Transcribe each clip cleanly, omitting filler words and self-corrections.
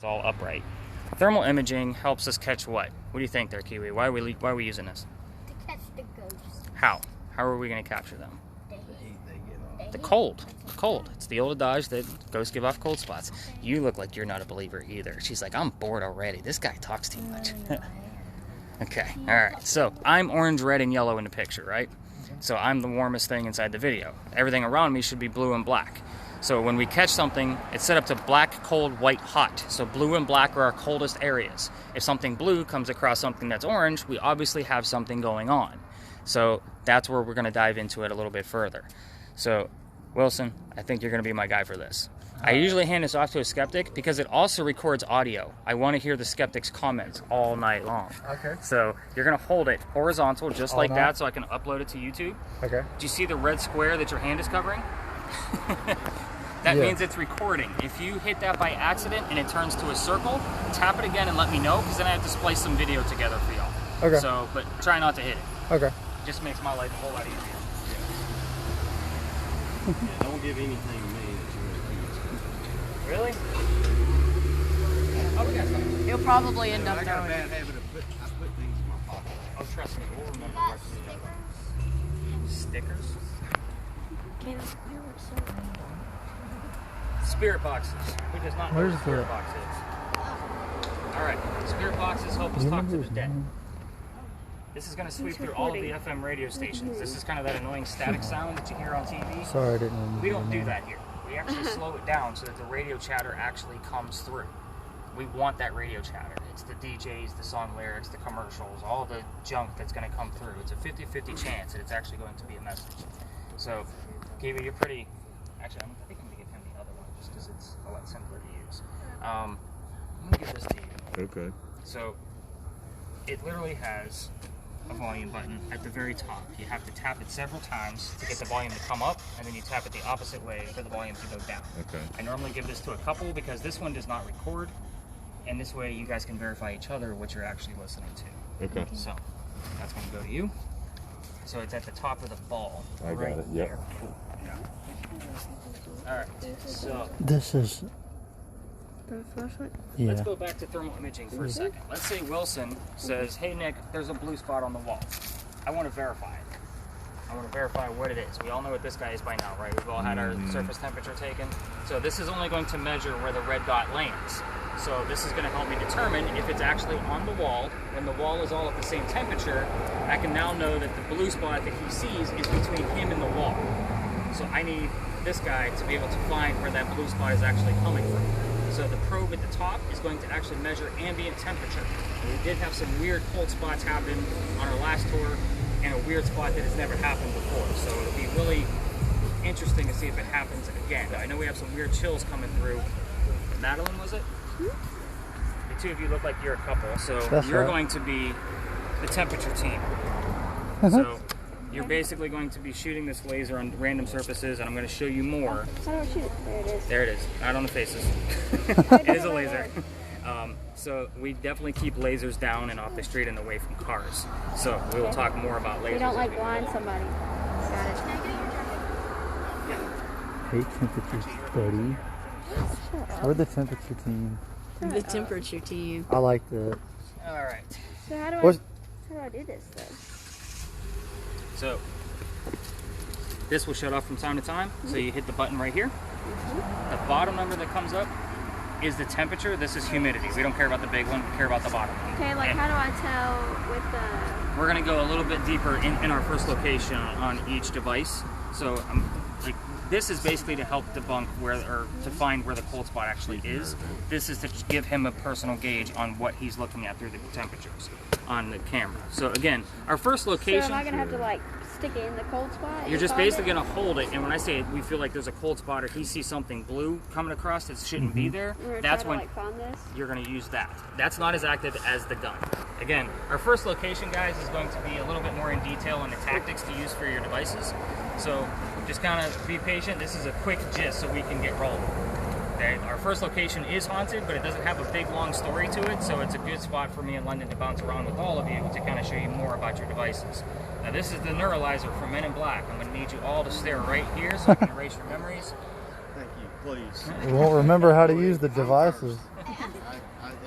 It's all upright. Thermal imaging helps us catch what? What do you think there, Kiwi? Why are we using this? To catch the ghosts. How? How are we going to capture them? The heat. The cold. The cold. It's the old adage that ghosts give off cold spots. You look like you're not a believer either. She's like, I'm bored already. This guy talks too much. Okay. All right. So I'm orange, red, and yellow in the picture, right? So I'm the warmest thing inside the video. Everything around me should be blue and black. So when we catch something, it's set up to black, cold, white, hot. So blue and black are our coldest areas. If something blue comes across something that's orange, we obviously have something going on. So that's where we're going to dive into it a little bit further. So Wilson, I think you're going to be my guy for this. I usually hand this off to a skeptic because it also records audio. I want to hear the skeptic's comments all night long. Okay. So you're going to hold it horizontal just like that so I can upload it to YouTube. Okay. Do you see the red square that your hand is covering? That means it's recording. If you hit that by accident and it turns to a circle, tap it again and let me know, because then I have to splice some video together for y'all. Okay. So, but try not to hit it. Okay. It just makes my life a whole lot easier. Yeah, don't give anything to me that you're Really? Oh, we got something. He'll probably end up I got a knowing. bad habit of put things in my pocket. Oh, trust me, we'll remember Got what stickers. Spirit boxes. Who does not know what a spirit box is? Alright, spirit boxes help us talk to the dead. This is going to sweep through all of the FM radio stations. This is kind of that annoying static sound that you hear on TV. Sorry, I didn't. We don't do that here. We actually slow it down so that the radio chatter actually comes through. We want that radio chatter. It's the DJs, the song lyrics, the commercials, all the junk that's going to come through. It's a 50-50 chance that it's actually going to be a message. So, Kiwi, you're pretty... Actually, I think I'm going to give him the other one just because it's a lot simpler to use. I'm going to give this to you. Okay. So, it literally has a volume button at the very top. You have to tap it several times to get the volume to come up, and then you tap it the opposite way for the volume to go down. Okay. I normally give this to a couple because this one does not record, and this way you guys can verify each other what you're actually listening to. Okay. So, that's going to go to you. So it's at the top of the ball. I got it, yep. Alright, so This is. Yeah. let's go back to thermal imaging for a second. Let's say Wilson says, hey Nick, there's a blue spot on the wall. I want to verify it. I want to verify what it is. We all know what this guy is by now, right? We've all had our surface temperature taken. So this is only going to measure where the red dot lands. So this is going to help me determine if it's actually on the wall. When the wall is all at the same temperature, I can now know that the blue spot that he sees is between him and the wall. So I need this guy to be able to find where that blue spot is actually coming from. So the probe at the top is going to actually measure ambient temperature. We did have some weird cold spots happen on our last tour, and a weird spot that has never happened before. So it'll be really interesting to see if it happens again. I know we have some weird chills coming through. Madeline, was it? The two of you look like you're a couple, so you're going to be the temperature team. So you're basically going to be shooting this laser on random surfaces, and I'm going to show you more. How do I shoot? There it is. There it is, not on the faces. It is a laser. So we definitely keep lasers down and off the street and away from cars. So we will talk more about lasers. We don't like blind somebody. Got it. Hey, temperature study. We're the temperature team. The temperature team. I like that. All right. So how do What's- I do this though? So this will shut off from time to time. So you hit the button right here. The bottom number that comes up is the temperature. This is humidity. We don't care about the big one. We care about the bottom. Okay, like And how do I tell with the... we're going to go a little bit deeper in our first location on each device. So like this is basically to help debunk or to find where the cold spot actually is. This is to give him a personal gauge on what he's looking at through the temperatures on the camera. So again, our first location. So am I going to have to like stick it in the cold spot? You're just basically going to hold it, and when I say we feel like there's a cold spot or he sees something blue coming across that shouldn't be there, that's when find this? you're going to use that. That's not as active as the gun. Again, our first location, guys, is going to be a little bit more in detail on the tactics to use for your devices. So just kind of be patient. This is a quick gist so we can get rolling. Okay? Our first location is haunted, but it doesn't have a big, long story to it, so it's a good spot for me in London to bounce around with all of you to kind of show you more about your devices. Now, this is the neuralizer from Men in Black. I'm going to need you all to stare right here so I can erase your memories. Thank you, please. We won't remember how to use the devices. I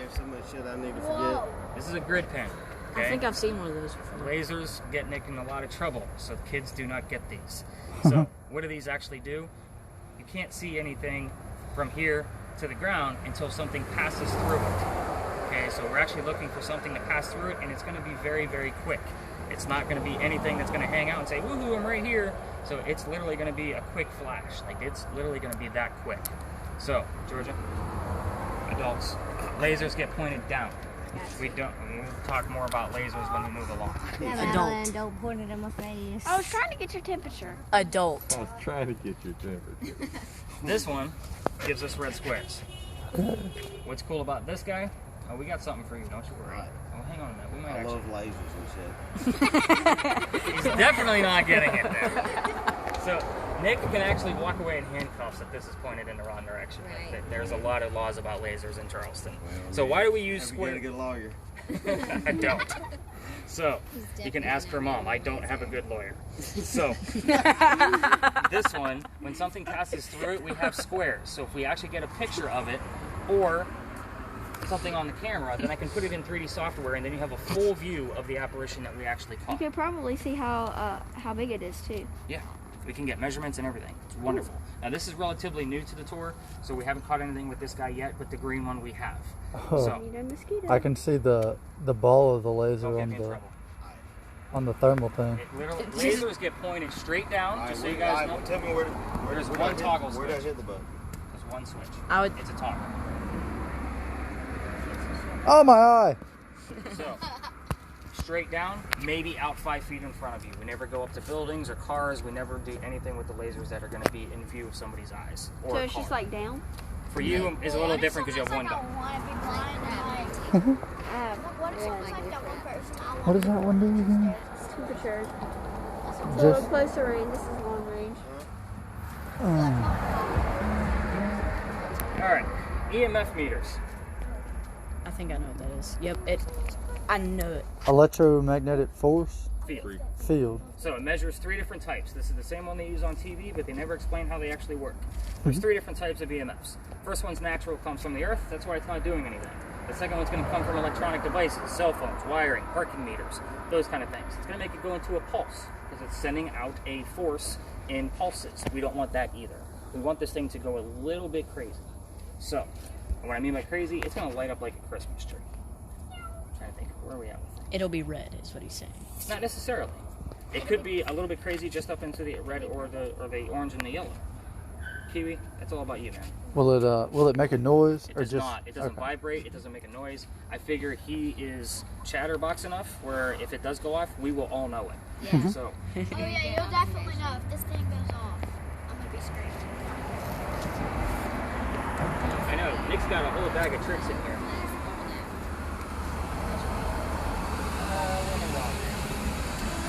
have so much shit I need to forget. This is a grid pen. Okay? I think I've seen one of those before. Lasers get Nick in a lot of trouble, so kids do not get these. So what do these actually do? You can't see anything from here to the ground until something passes through it. Okay, so we're actually looking for something to pass through it, and it's going to be very, very quick. It's not going to be anything that's going to hang out and say, woohoo, I'm right here. So it's literally going to be a quick flash. Like, it's literally going to be that quick. So, Georgia, adults, lasers get pointed down. We'll talk more about lasers when we move along. Adult. Don't point it in my face. I was trying to get your temperature. Adult. I was trying to get your temperature. This one gives us red squares. What's cool about this guy? Oh, we got something for you, don't you worry. Oh, hang on a minute. We might I actually... love lasers and shit. He's definitely not getting it there. So, Nick can actually walk away in handcuffs if this is pointed in the wrong direction. Right. There's a lot of laws about lasers in Charleston. So why do we use Have square... you got a good lawyer? I don't. So, you can ask her mom. I don't have a good lawyer. So, this one, when something passes through it, we have squares. So if we actually get a picture of it, or something on the camera, then I can put it in 3D software, and then you have a full view of the apparition that we actually You caught. could probably see how big it is too. Yeah, we can get measurements and everything. It's wonderful. Now this is relatively new to the tour, so we haven't caught anything with this guy yet, but the green one we have. Oh. So, Need a mosquito. I can see the ball of the don't laser get on me in the trouble. thermal thing. It literally, lasers get pointed straight down, just so you guys know. Tell me There's where one did I toggle hit, where did I switch. hit the button? There's one switch. It's a toggle. Oh, my eye! So, straight down, maybe out 5 feet in front of you. We never go up to buildings or cars. We never do anything with the lasers that are going to be in view of somebody's eyes. Or So a it's just car. like down. For you, it's a little different because you have one dog. What does that one do again? Temperature. It's a Just- little closer range. This is long range. All right, EMF meters. I think I know what that is. Yep, I know it. Electromagnetic force Field. field. So it measures 3 different types. This is the same one they use on TV, but they never explain how they actually work. There's 3 different types of EMFs. First one's natural, comes from the earth. That's why it's not doing anything. The second one's going to come from electronic devices, cell phones, wiring, parking meters, those kind of things. It's going to make it go into a pulse because it's sending out a force in pulses. We don't want that either. We want this thing to go a little bit crazy. So, what I mean by crazy, it's going to light up like a Christmas tree. I'm trying to think, where are we at with it? It'll be red, is what he's saying. Not necessarily. It could be a little bit crazy just up into the red or the orange and the yellow. Kiwi, that's all about you, man. Will it make a noise It or does just? not. It doesn't okay. vibrate. It doesn't make a noise. I figure he is chatterbox enough where if it does go off, we will all know it. Yeah. So, Oh yeah, you'll definitely know if this thing goes off. I'm gonna be screaming. I know, Nick's got a whole bag of tricks in here.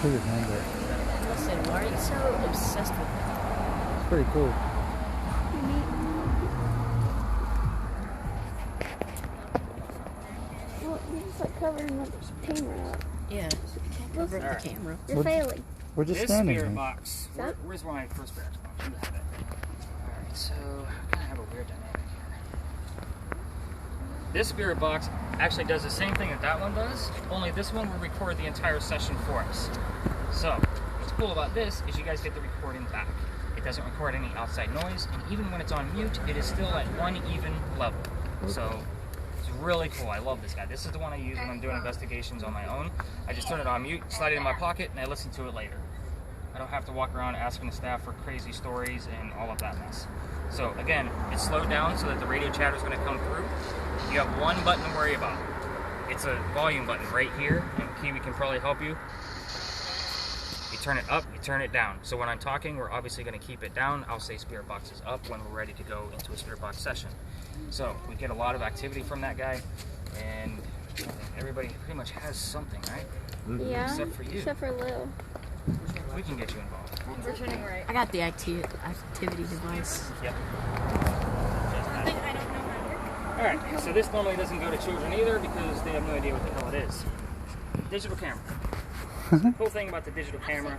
Look at that. Listen, why are you so obsessed with that? It's pretty cool. Well, you're just like covering the camera up. Yeah, cover up Alright. the camera. You're What- failing. We're just This standing spirit here. box. Where's my first spirit box? You have it. Alright, so I kind of have a weird dynamic here. This spirit box actually does the same thing that that one does, only this one will record the entire session for us. So, what's cool about this is you guys get the recording back. It doesn't record any outside noise, and even when it's on mute, it is still at one even level. So, it's really cool. I love this guy. This is the one I use when I'm doing investigations on my own. I just turn it on mute, slide it in my pocket, and I listen to it later. I don't have to walk around asking the staff for crazy stories and all of that mess. So again, it's slowed down so that the radio chatter is going to come through. You have one button to worry about. It's a volume button right here, and Kiwi can probably help you. You turn it up, you turn it down. So when I'm talking, we're obviously going to keep it down. I'll say spirit box is up when we're ready to go into a spirit box session. So we get a lot of activity from that guy, and everybody pretty much has something, right? Yeah. Except for you. Except for Lil. We can get you involved. We're turning right. I got the activity device. Yep. Alright, so this normally doesn't go to children either because they have no idea what the hell it is. Digital camera. The cool thing about the digital camera,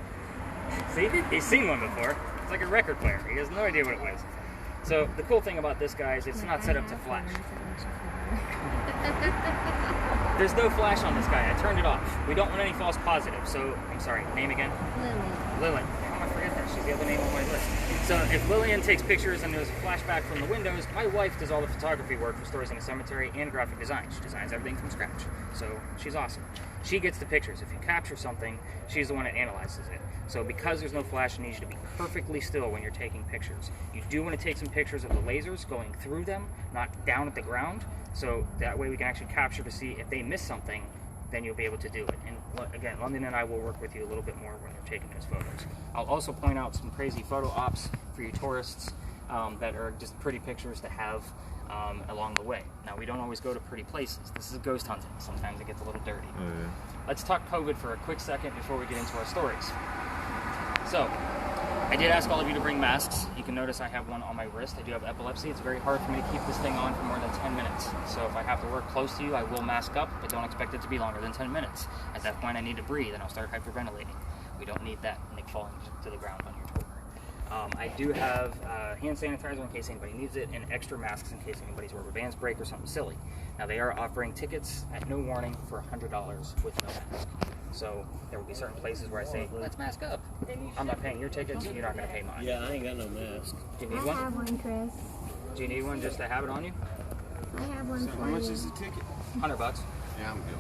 see, he's seen one before. It's like a record player. He has no idea what it was. So the cool thing about this, guys, it's not set up to flash. There's no flash on this guy. I turned it off. We don't want any false positives. So, I'm sorry, name again? Lillian. How am I forget that? She's the other name on my list. So if Lillian takes pictures and there's a flashback from the windows, my wife does all the photography work for Stories in a Cemetery and graphic design. She designs everything from scratch. So she's awesome. She gets the pictures. If you capture something, she's the one that analyzes it. So because there's no flash, it needs you to be perfectly still when you're taking pictures. You do want to take some pictures of the lasers going through them, not down at the ground. So that way we can actually capture to see if they miss something, then you'll be able to do it. And again, London and I will work with you a little bit more when you're taking those photos. I'll also point out some crazy photo ops for you tourists that are just pretty pictures to have along the way. Now, we don't always go to pretty places. This is ghost hunting. Sometimes it gets a little dirty. Oh, yeah. Let's talk COVID for a quick second before we get into our stories. So, I did ask all of you to bring masks. You can notice I have one on my wrist. I do have epilepsy. It's very hard for me to keep this thing on for more than 10 minutes. So if I have to work close to you, I will mask up, but don't expect it to be longer than 10 minutes. At that point, I need to breathe, and I'll start hyperventilating. We don't need that, Nick, falling to the ground on your tour. I do have hand sanitizer in case anybody needs it, and extra masks in case anybody's rubber bands break or something silly. Now, they are offering tickets at no warning for $100 with no mask. So there will be certain places where I say, let's mask up. I'm not paying your tickets, you're not going to pay mine. Yeah, I ain't got no mask. Do you need one? I have one, Chris. Do you need one just to have it on you? I have one So for how much you. is the ticket? $100. Yeah, I'm good.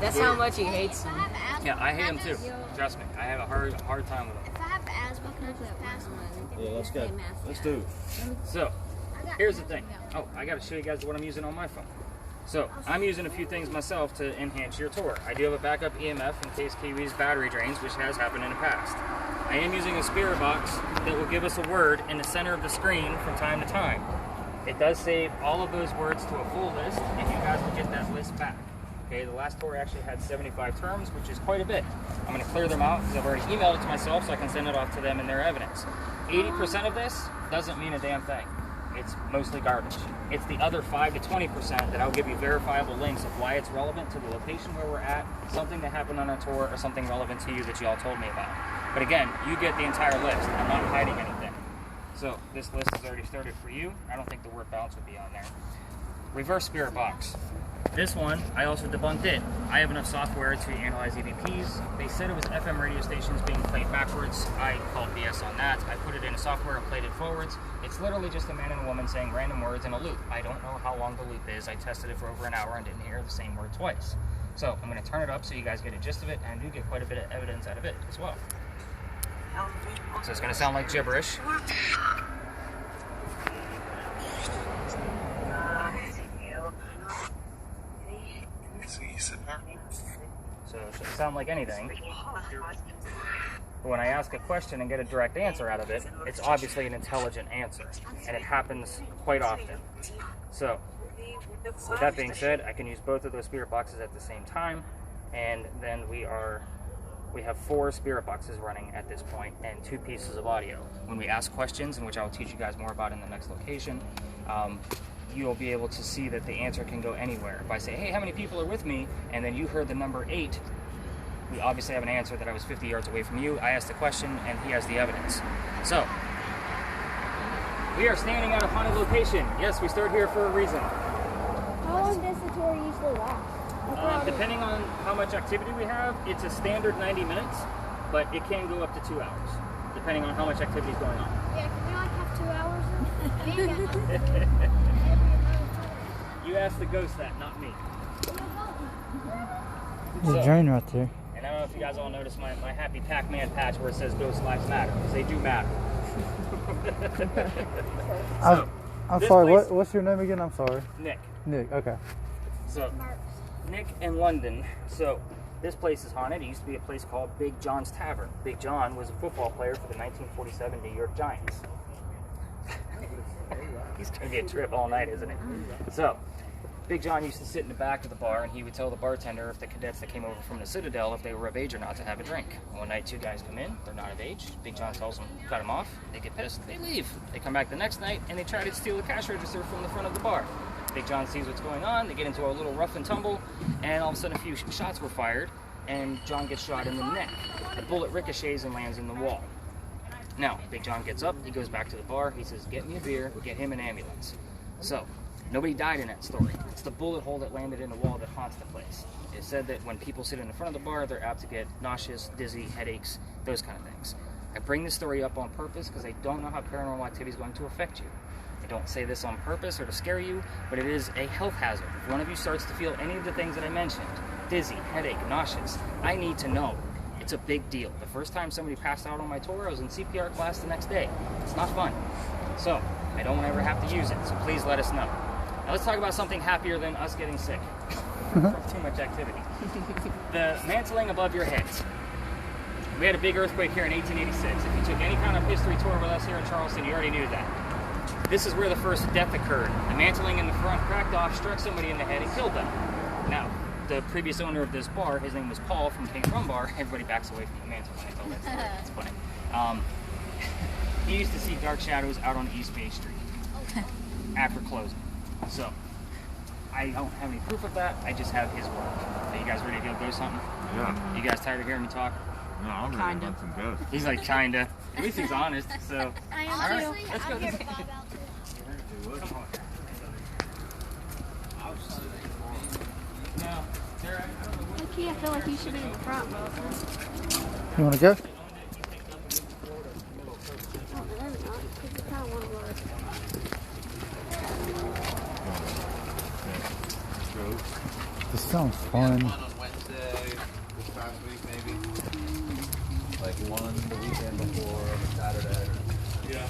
That's how much he hates If I them. have asthma, Yeah, I hate them can too. just- Trust me, I have a hard time with them. If I have asthma, can I just pass them? Yeah, let's go. Let's do it. So, here's the thing. Oh, I got to show you guys what I'm using on my phone. So, I'm using a few things myself to enhance your tour. I do have a backup EMF in case Kiwi's battery drains, which has happened in the past. I am using a spirit box that will give us a word in the center of the screen from time to time. It does save all of those words to a full list, and you guys will get that list back. Okay, the last tour actually had 75 terms, which is quite a bit. I'm going to clear them out because I've already emailed it to myself so I can send it off to them in their evidence. 80% of this doesn't mean a damn thing. It's mostly garbage. It's the other 5 to 20% that I'll give you verifiable links of why it's relevant to the location where we're at, something that happened on our tour, or something relevant to you that y'all told me about. But again, you get the entire list. I'm not hiding anything. So this list is already started for you. I don't think the word balance would be on there. Reverse spirit box. This one, I also debunked it. I have enough software to analyze EVPs. They said it was FM radio stations being played backwards. I called BS on that. I put it in a software and played it forwards. It's literally just a man and a woman saying random words in a loop. I don't know how long the loop is. I tested it for over an hour and didn't hear the same word twice. So I'm going to turn it up so you guys get a gist of it, and you get quite a bit of evidence out of it as well. So it's going to sound like gibberish. So it shouldn't sound like anything. But when I ask a question and get a direct answer out of it, it's obviously an intelligent answer. And it happens quite often. So, with that being said, I can use both of those spirit boxes at the same time. And then we have 4 spirit boxes running at this point and 2 pieces of audio. When we ask questions, in which I'll teach you guys more about in the next location, you'll be able to see that the answer can go anywhere. If I say, hey, how many people are with me? And then you heard the number 8, we obviously have an answer that I was 50 yards away from you. I asked the question, and he has the evidence. So, we are standing at a haunted location. Yes, we started here for a reason. How long does the tour usually last? Depending on how much activity we have, it's a standard 90 minutes, but it can go up to 2 hours, depending on how much activity is going on. Yeah, can we like have 2 hours? You asked the ghost that, not me. There's a drain right there. And I don't know if you guys all noticed my happy Pac-Man patch where it says Ghost Lives Matter, because they do matter. I'm this sorry, place- what's your name again? I'm sorry. Nick. Nick, okay. So, Nick in London. So, this place is haunted. It used to be a place called Big John's Tavern. Big John was a football player for the 1947 New York Giants. He's going to be a trip all night, isn't it? So, Big John used to sit in the back of the bar, and he would tell the bartender if the cadets that came over from the Citadel, if they were of age or not, to have a drink. One night, 2 guys come in. They're not of age. Big John tells them, cut them off. They get pissed. They leave. They come back the next night, and they try to steal the cash register from the front of the bar. Big John sees what's going on. They get into a little rough and tumble, and all of a sudden a few shots were fired, and John gets shot in the neck. The bullet ricochets and lands in the wall. Now, Big John gets up. He goes back to the bar. He says, get me a beer. Get him an ambulance. So, Nobody died in that story. It's the bullet hole that landed in the wall that haunts the place. It said that when people sit in the front of the bar, they're apt to get nauseous, dizzy, headaches, those kind of things. I bring this story up on purpose because I don't know how paranormal activity is going to affect you. I don't say this on purpose or to scare you, but it is a health hazard. If one of you starts to feel any of the things that I mentioned, dizzy, headache, nauseous, I need to know. It's a big deal. The first time somebody passed out on my tour, I was in CPR class the next day. It's not fun. So, I don't want to ever have to use it, so please let us know. Now let's talk about something happier than us getting sick from too much activity. The mantling above your heads. We had a big earthquake here in 1886. If you took any kind of history tour with us here in Charleston, you already knew that. This is where the first death occurred. The mantling in the front cracked off, struck somebody in the head, and killed them. Now, the previous owner of this bar, his name was Paul from King Rum Bar. Everybody backs away from the mantle when I tell that story. It's funny. He used to see dark shadows out on East Bay Street after closing. So, I don't have any proof of that. I just have his word. Are you guys ready to go something? Yeah. You guys tired of hearing me talk? No, I'm ready to hunt some ghosts. He's like, kinda. At least he's honest, so. I am Alright, too. let's go. I'm here to vibe out too. Come on. No, Sarah, I don't know what. Look, I feel like you should be in the front. You want to go? Oh, no, not, because you kind of want to look. This sounds fun. One on Wednesday, this past week maybe. Like one the weekend before Saturday. Yeah.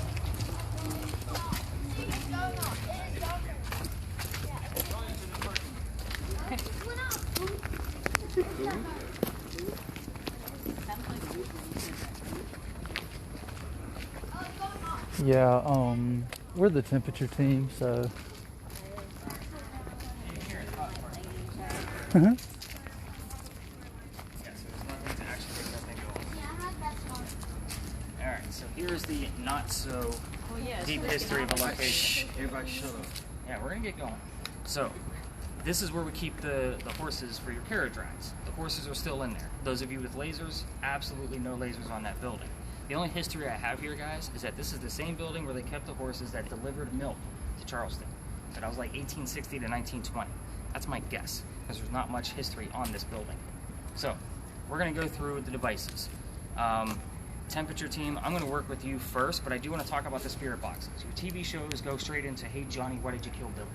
Yeah, we're the temperature team, so. Yeah, so there's nothing to actually make that thing go on. Alright, so here's the not so deep history of a location. Everybody shut up. Yeah, we're gonna get going. So, this is where we keep the horses for your carriage rides. The horses are still in there. Those of you with lasers, absolutely no lasers on that building. The only history I have here, guys, is that this is the same building where they kept the horses that delivered milk to Charleston. So that was like 1860 to 1920. That's my guess, because there's not much history on this building. So, we're gonna go through the devices. Temperature team, I'm gonna work with you first, but I do wanna talk about the spirit boxes. Your TV shows go straight into, hey Johnny, why did you kill Billy?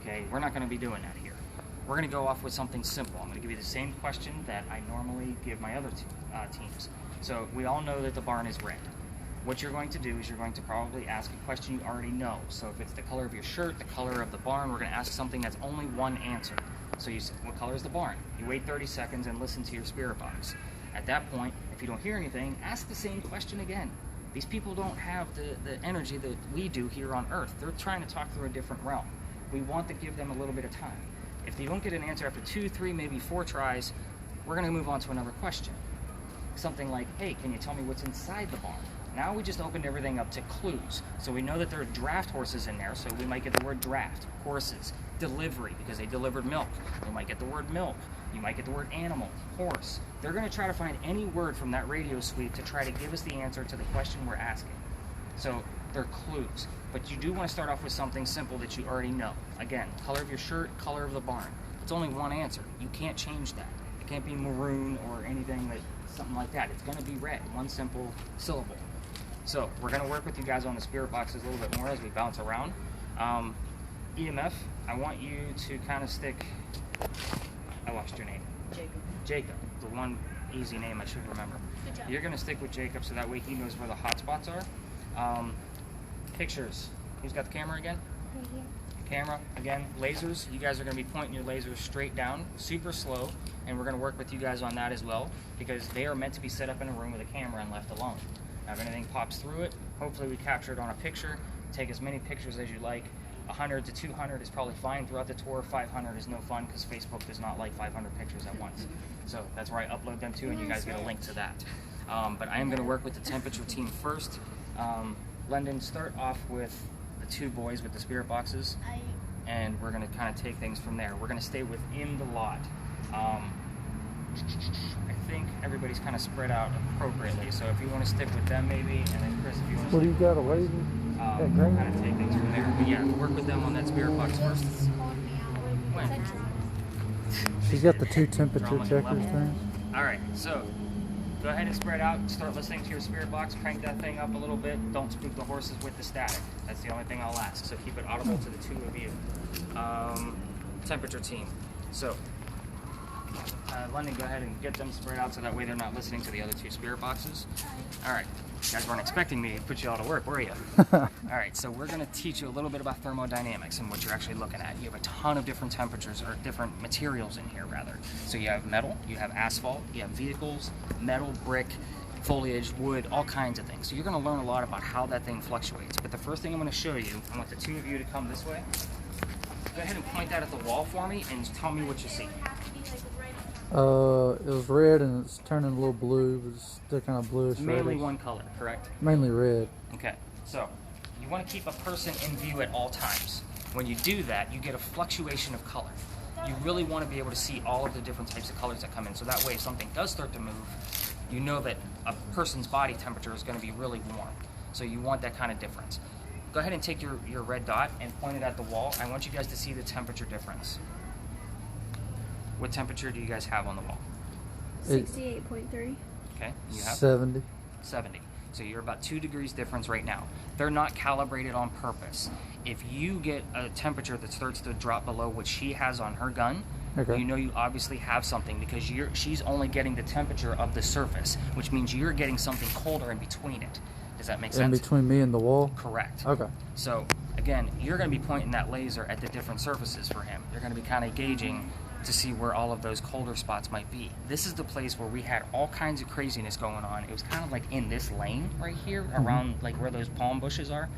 Okay, we're not gonna be doing that here. We're gonna go off with something simple. I'm gonna give you the same question that I normally give my other teams. So we all know that the barn is red. What you're going to do is you're going to probably ask a question you already know. So if it's the color of your shirt, the color of the barn, we're gonna ask something that's only one answer. So you say, what color is the barn? You wait 30 seconds and listen to your spirit box. At that point, if you don't hear anything, ask the same question again. These people don't have the energy that we do here on Earth. They're trying to talk through a different realm. We want to give them a little bit of time. If you don't get an answer after 2, 3, maybe 4 tries, we're gonna move on to another question. Something like, hey, can you tell me what's inside the barn? Now we just opened everything up to clues. So we know that there are draft horses in there, so we might get the word draft. Horses, delivery, because they delivered milk. We might get the word milk. You might get the word animal, horse. They're gonna try to find any word from that radio sweep to try to give us the answer to the question we're asking. So they're clues. But you do want to start off with something simple that you already know. Again, color of your shirt, color of the barn. It's only one answer. You can't change that. It can't be maroon or anything something like that. It's going to be red, one simple syllable. So we're going to work with you guys on the spirit boxes a little bit more as we bounce around. EMF, I want you to kind of stick, I lost your name. Jacob, the one easy name I should remember. Good job. You're going to stick with Jacob so that way he knows where the hot spots are. Pictures. Who's got the camera again? Right here. Camera, again, lasers. You guys are going to be pointing your lasers straight down, super slow, and we're going to work with you guys on that as well, because they are meant to be set up in a room with a camera and left alone. Now, if anything pops through it, hopefully we capture it on a picture. Take as many pictures as you like. 100 to 200 is probably fine throughout the tour. 500 is no fun, because Facebook does not like 500 pictures at once. So that's where I upload them to, and you guys get a link to that. But I am going to work with the temperature team first. London, start off with the 2 boys with the spirit boxes, and we're going to kind of take things from there. We're going to stay within the lot. I think everybody's kind of spread out appropriately, so if you want to stick with them maybe, and then Chris, if you want to... What do you got, a laser? great. kind of take things from there. But yeah, work with them on that spirit box first. When? She's got the 2 temperature Drama checkers level. thing. All right, so go ahead and spread out. Start listening to your spirit box. Crank that thing up a little bit. Don't spook the horses with the static. That's the only thing I'll ask. So keep it audible to the 2 of you. Temperature team. So, London, go ahead and get them spread out so that way they're not listening to the other 2 spirit boxes. All right. You guys weren't expecting me to put you all to work, were you? All right, so we're going to teach you a little bit about thermodynamics and what you're actually looking at. You have a ton of different temperatures, or different materials in here, rather. So you have metal, you have asphalt, you have vehicles, metal, brick, foliage, wood, all kinds of things. So you're going to learn a lot about how that thing fluctuates. But the first thing I'm going to show you, I want the 2 of you to come this way. Go ahead and point that at the wall for me and tell me what you see. It was red and it's turning a little blue, but it's still kind of bluish. Mainly reddish. one color, correct? Mainly red. Okay, so you want to keep a person in view at all times. When you do that, you get a fluctuation of color. You really want to be able to see all of the different types of colors that come in, so that way if something does start to move, you know that a person's body temperature is going to be really warm. So you want that kind of difference. Go ahead and take your red dot and point it at the wall. I want you guys to see the temperature difference. What temperature do you guys have on the wall? 68.3. Okay, you have 70. 70. So you're about 2 degrees difference right now. They're not calibrated on purpose. If you get a temperature that starts to drop below what she has on her gun, Okay. you know you obviously have something, because she's only getting the temperature of the surface, which means you're getting something colder in between it. Does that make In sense? between me and the wall? Correct. Okay. So again, you're going to be pointing that laser at the different surfaces for him. You're going to be kind of gauging to see where all of those colder spots might be. This is the place where we had all kinds of craziness going on. It was kind of like in this lane right here, around like where those palm bushes are,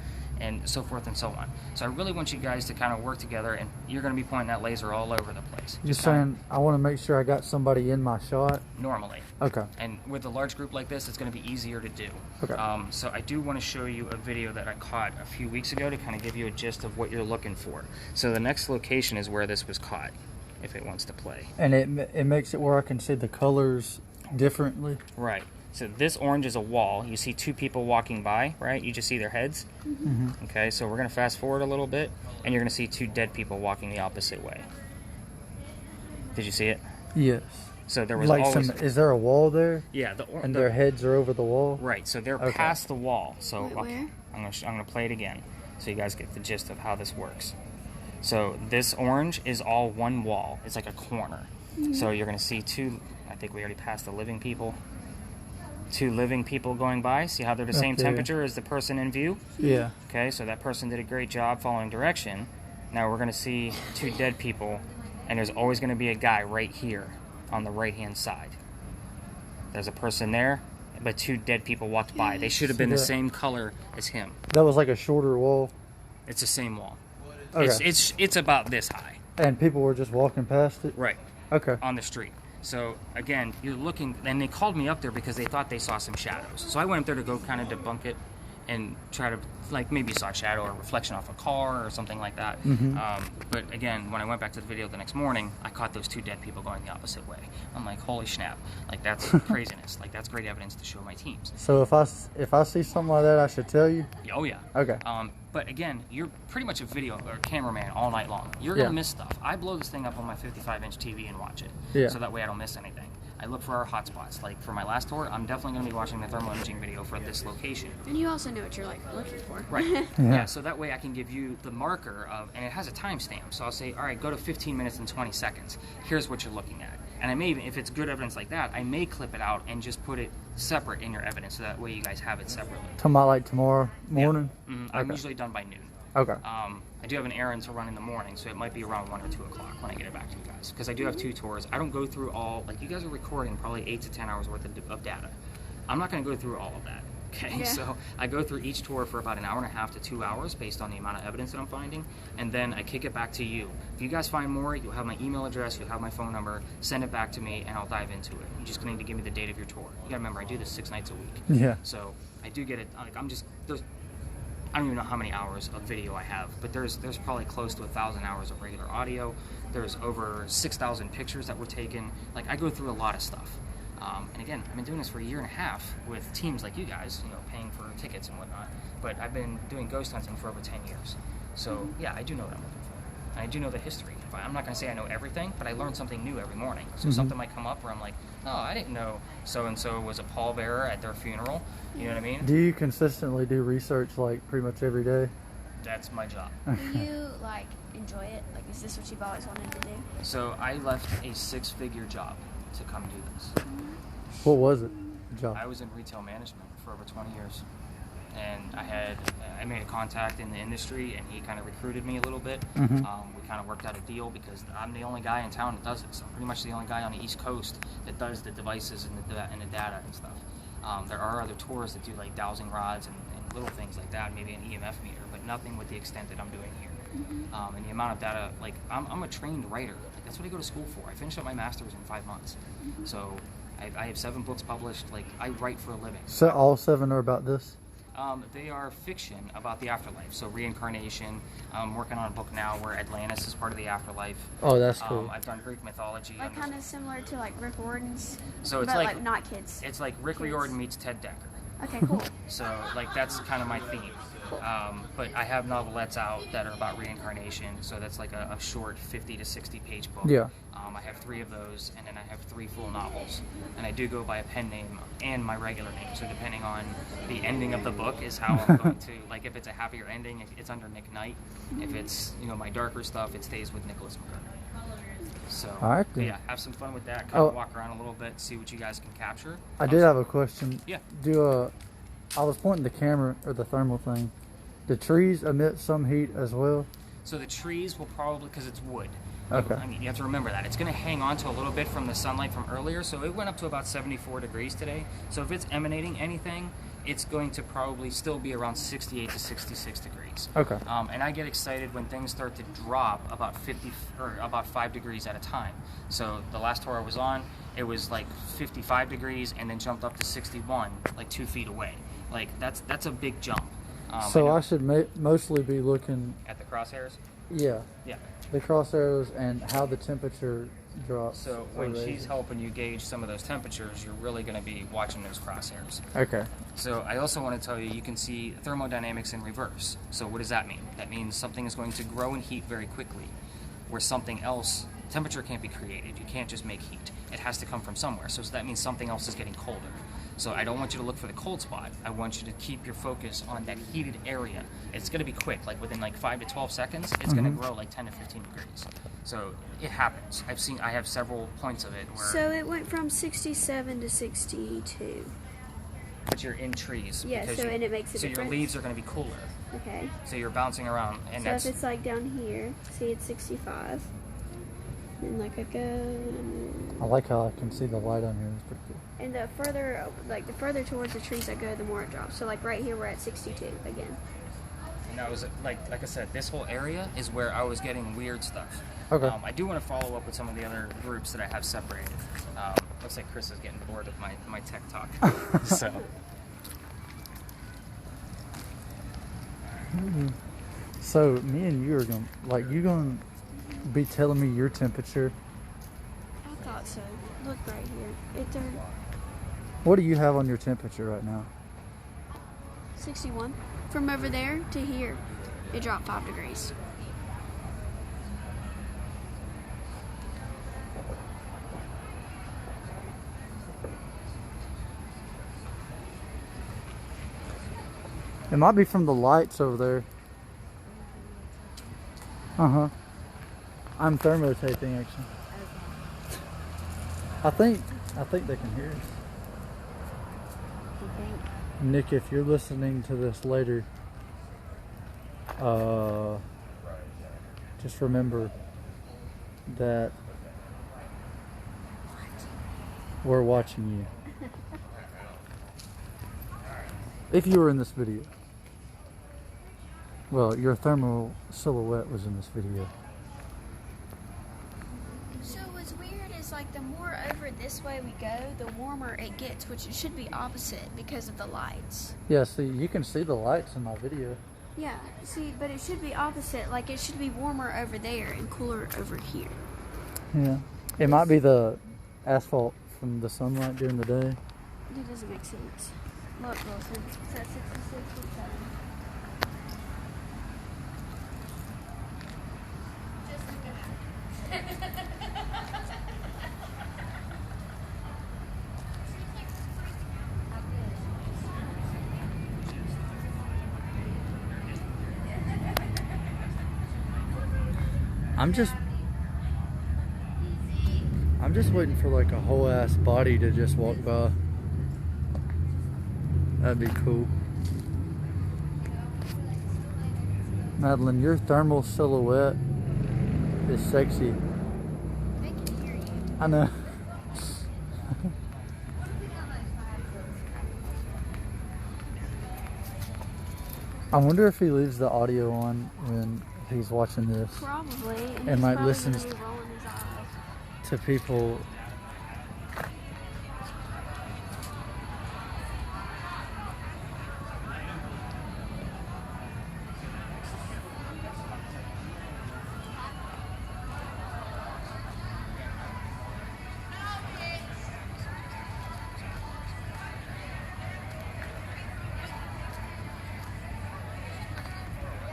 and so forth and so on. So I really want you guys to kind of work together, and you're going to be pointing that laser all over the place. You're Just kinda saying I want to make sure I got somebody in my shot? normally. Okay. And with a large group like this, it's going to be easier to do. Okay. So I do want to show you a video that I caught a few weeks ago to kind of give you a gist of what you're looking for. So the next location is where this was caught, if it wants to play. And it makes it where I can see the colors differently? Right. So this orange is a wall. You see 2 people walking by, right? You just see their heads. Mm-hmm. Okay, so we're going to fast forward a little bit, and you're going to see 2 dead people walking the opposite way. Did you see it? Yes. So there was Like always... is there a wall there? Yeah. And their heads are over the wall? Right, so they're Okay. past the wall. So Wait, where? I'm gonna play it again, so you guys get the gist of how this works. So this orange is all one wall. It's like a corner. So you're gonna see 2. I think we already passed the living people. 2 living people going by. See how they're the same Okay. temperature as the person in view? Yeah. Okay, so that person did a great job following direction. Now we're gonna see 2 dead people, and there's always gonna be a guy right here on the right-hand side. There's a person there, but 2 dead people walked by. They should have been the same color as him. That was like a shorter wall? It's the same wall. Okay. It's about this high. And people were just walking past it? Right. Okay. On the street. So again, you're looking, and they called me up there because they thought they saw some shadows. So I went up there to go kind of debunk it and try to, like, maybe saw a shadow or a reflection off a car or something like that. But again, when I went back to the video the next morning, I caught those 2 dead people going the opposite way. I'm like, holy snap! Like, that's craziness. Like, that's great evidence to show my teams. So if I see something like that, I should tell you? Oh yeah. Okay. But again, you're pretty much a video or cameraman all night long. You're gonna miss stuff. I blow this thing up on my 55-inch TV and watch it, so that way I don't miss anything. I look for our hotspots. Like for my last tour, I'm definitely going to be watching the thermal imaging video for this location. And you also know what you're like looking for. Right. Yeah. So that way I can give you the marker of, and it has a timestamp. So I'll say, all right, go to 15 minutes and 20 seconds. Here's what you're looking at. And I may, if it's good evidence like that, I may clip it out and just put it separate in your evidence, so that way you guys have it separately. Come out like tomorrow morning? Yeah. I'm usually done by noon. Okay. I do have an errand to run in the morning, so it might be around 1 or 2 o'clock when I get it back to you guys. Because I do have 2 tours. I don't go through all, like you guys are recording probably 8 to 10 hours worth of data. I'm not going to go through all of that. Okay, so I go through each tour for about 1.5 hours to 2 hours based on the amount of evidence that I'm finding, and then I kick it back to you. If you guys find more, you'll have my email address, you'll have my phone number, send it back to me, and I'll dive into it. You're just going to need to give me the date of your tour. You got to remember, I do this 6 nights a week. Yeah. So I do get it, like I don't even know how many hours of video I have, but there's probably close to 1,000 hours of regular audio. There's over 6,000 pictures that were taken. Like, I go through a lot of stuff. And again, I've been doing this for a year and a half with teams like you guys, you know, paying for tickets and whatnot. But I've been doing ghost hunting for over 10 years. So yeah, I do know what I'm looking for. I do know the history. I'm not going to say I know everything, but I learn something new every morning. So something might come up where I'm like, oh, I didn't know so-and-so was a pallbearer at their funeral. You know what I mean? Do you consistently do research like pretty much every day? That's my job. Do you like enjoy it? Like, is this what you've always wanted to do? So I left a 6-figure job to come do this. What was it? The job? I was in retail management for over 20 years. And I made a contact in the industry, and he kind of recruited me a little bit. We kind of worked out a deal because I'm the only guy in town that does it. So I'm pretty much the only guy on the East Coast that does the devices and the data and stuff. There are other tours that do like dowsing rods and little things like that, maybe an EMF meter, but nothing with the extent that I'm doing here. And the amount of data, like I'm a trained writer. Like, that's what I go to school for. I finished up my master's in 5 months. So I have 7 books published. Like, I write for a living. So all 7 are about this? They are fiction about the afterlife, so reincarnation. I'm working on a book now where Atlantis is part of the afterlife. Oh, that's cool. I've done Greek mythology. Like kind of similar to like Rick Riordan's, so it's but like not kids. It's like Rick Riordan meets Ted Dekker. Okay, cool. So like that's kind of my theme. But I have novelettes out that are about reincarnation, so that's like a short 50 to 60 page book. Yeah. I have 3 of those, and then I have 3 full novels. And I do go by a pen name and my regular name, so depending on the ending of the book is how I'm going to, like if it's a happier ending, it's under Nick Knight. If it's, you know, my darker stuff, it stays with Nicholas McCurry. So, all right, then. yeah, have some fun with that. Kind of walk around a little bit, see what you guys can capture. I did have a question. Yeah. I was pointing the camera or the thermal thing. Do trees emit some heat as well? So the trees will probably, because it's wood. Okay. I mean, you have to remember that. It's going to hang on to a little bit from the sunlight from earlier, so it went up to about 74 degrees today. So if it's emanating anything, it's going to probably still be around 68 to 66 degrees. Okay. And I get excited when things start to drop about 50 or about 5 degrees at a time. So the last tour I was on, it was like 55 degrees and then jumped up to 61, like 2 feet away. Like that's a big jump. So I should mostly be looking at the crosshairs. Yeah. Yeah. The crossarrows and how the temperature drops. So when she's helping you gauge some of those temperatures, you're really going to be watching those crosshairs. Okay. So I also want to tell you can see thermodynamics in reverse. So what does that mean? That means something is going to grow in heat very quickly, where something else, temperature can't be created. You can't just make heat. It has to come from somewhere. So that means something else is getting colder. So I don't want you to look for the cold spot. I want you to keep your focus on that heated area. It's going to be quick, like within like 5 to 12 seconds, it's going to grow like 10 to 15 degrees. So it happens. I have several points of it where. So it went from 67 to 62. But you're in trees. Yeah, so and it makes a So difference. your leaves are going to be cooler. Okay. So you're bouncing around, and So that's. if it's like down here, see it's 65. And like I go, and I like how I can see the light on here. It's pretty cool. and the further towards the trees I go, the more it drops. So like right here, we're at 62 again. And that was like I said, this whole area is where I was getting weird stuff. Okay. I do want to follow up with some of the other groups that I have separated. Looks like Chris is getting bored of my tech talk. So. So me and you are gonna be telling me your temperature. I thought so. Look right here. It turned What do you have on your temperature right now? 61. From over there to here, it dropped 5 degrees. It might be from the lights over there. Uh-huh. I'm thermotaping actually. I think they can hear us. Nick, if you're listening to this later, just remember that we're watching you. If you were in this video. Well, your thermal silhouette was in this video. So what's weird is like the more over this way we go, the warmer it gets, which it should be opposite because of the lights. Yeah, see, you can see the lights in my video. Yeah, see, but it should be opposite. Like it should be warmer over there and cooler over here. Yeah. It might be the asphalt from the sunlight during the day. That doesn't make sense. Look, Wilson. It's at 66 and 7. I'm just waiting for like a whole ass body to just walk by. That'd be cool. Madeline, your thermal silhouette is sexy. They can hear you. I know. I wonder if he leaves the audio on when he's watching this. Probably. And he's might probably listen gonna be rolling his eyes. to people.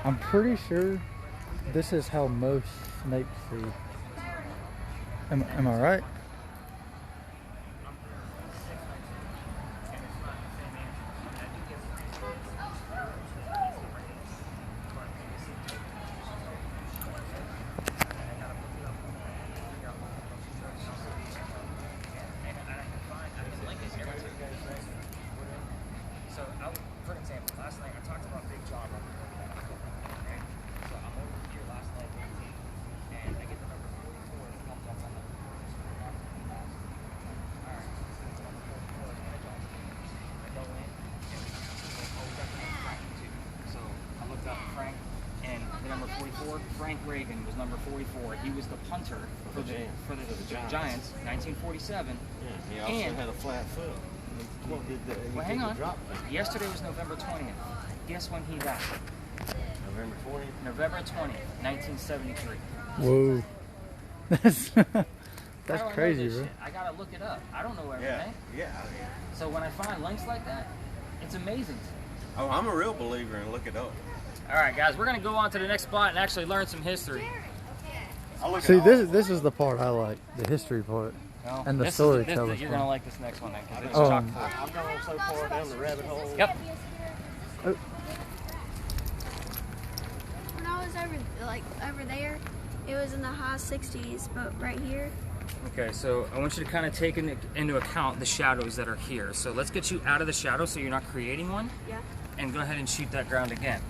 I'm pretty sure this is how most snakes see. Am I right? So, for example, last night I talked about Big John. Okay? So I'm over here last night, and I get the number 44 that comes up on the. Alright, so it's number 44, I go in, and we got the number Frank too. So I looked up Frank, and the number 44, Frank Reagan was number 44. He was the punter for the Giants, 1947. Yeah, he also And- had a flat foot. He did the, he Well, did hang the on. drop thing. Yesterday was November 20th. Guess when he died? November 20th. November 20th, 1973. Whoa. That's How do I know crazy, this bro. shit? I gotta look it up. I don't know Yeah, everything. yeah. So when I find links like that, it's amazing. Oh, I'm a real believer in look it up. All right, guys, we're gonna go on to the next spot and actually learn some history. I'll look See, at all this is the part I like, the history part. No, And the this is- storytelling this- You're part. gonna like this next one then, because it's Oh. chock full. I'm going so far down the rabbit hole. Yep. When I was over there, it was in the high 60s, but right here, Okay, so I want you to kind of take into account the shadows that are here. So let's get you out of the shadow so you're not creating one, yeah. and go ahead and shoot that ground again.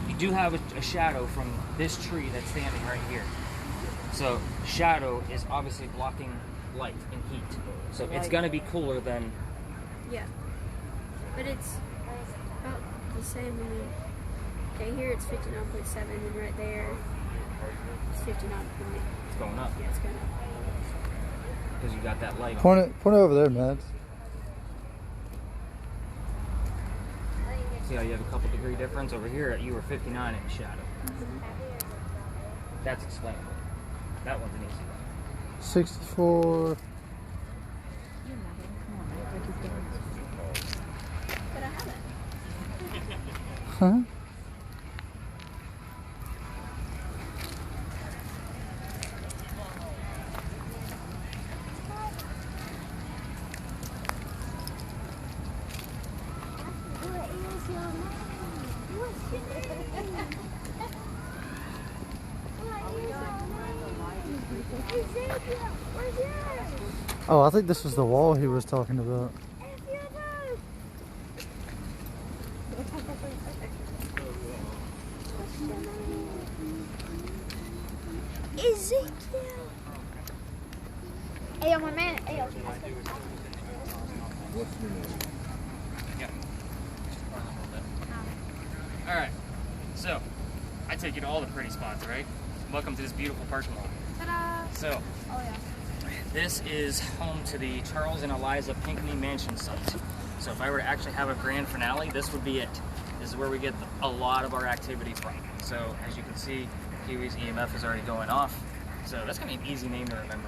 You do have a shadow from this tree that's standing right here. So shadow is obviously blocking light and heat. So it's Light. gonna be cooler than, Yeah. But it's about the same. Okay, here it's 59.7, and right there it's 59. it's going up Yeah, it's going up. because you got that light on. Point it over there, Mads. See how you have a couple degree difference? Over here you were 59 in the shadow. That's explainable. That one's an easy one. 64. But I haven't. Huh? Oh, I think this was the wall he was talking about. Ezekiel. Hey, my man. Hey, Yep. Alright, so I take you to all the pretty spots, right? Welcome to this beautiful parking lot. Ta-da! So, Oh yeah. this is home to the Charles and Eliza Pinckney Mansion site. So if I were to actually have a grand finale, this would be it. This is where we get a lot of our activity from. So as you can see, Kiwi's EMF is already going off. So that's gonna be an easy name to remember.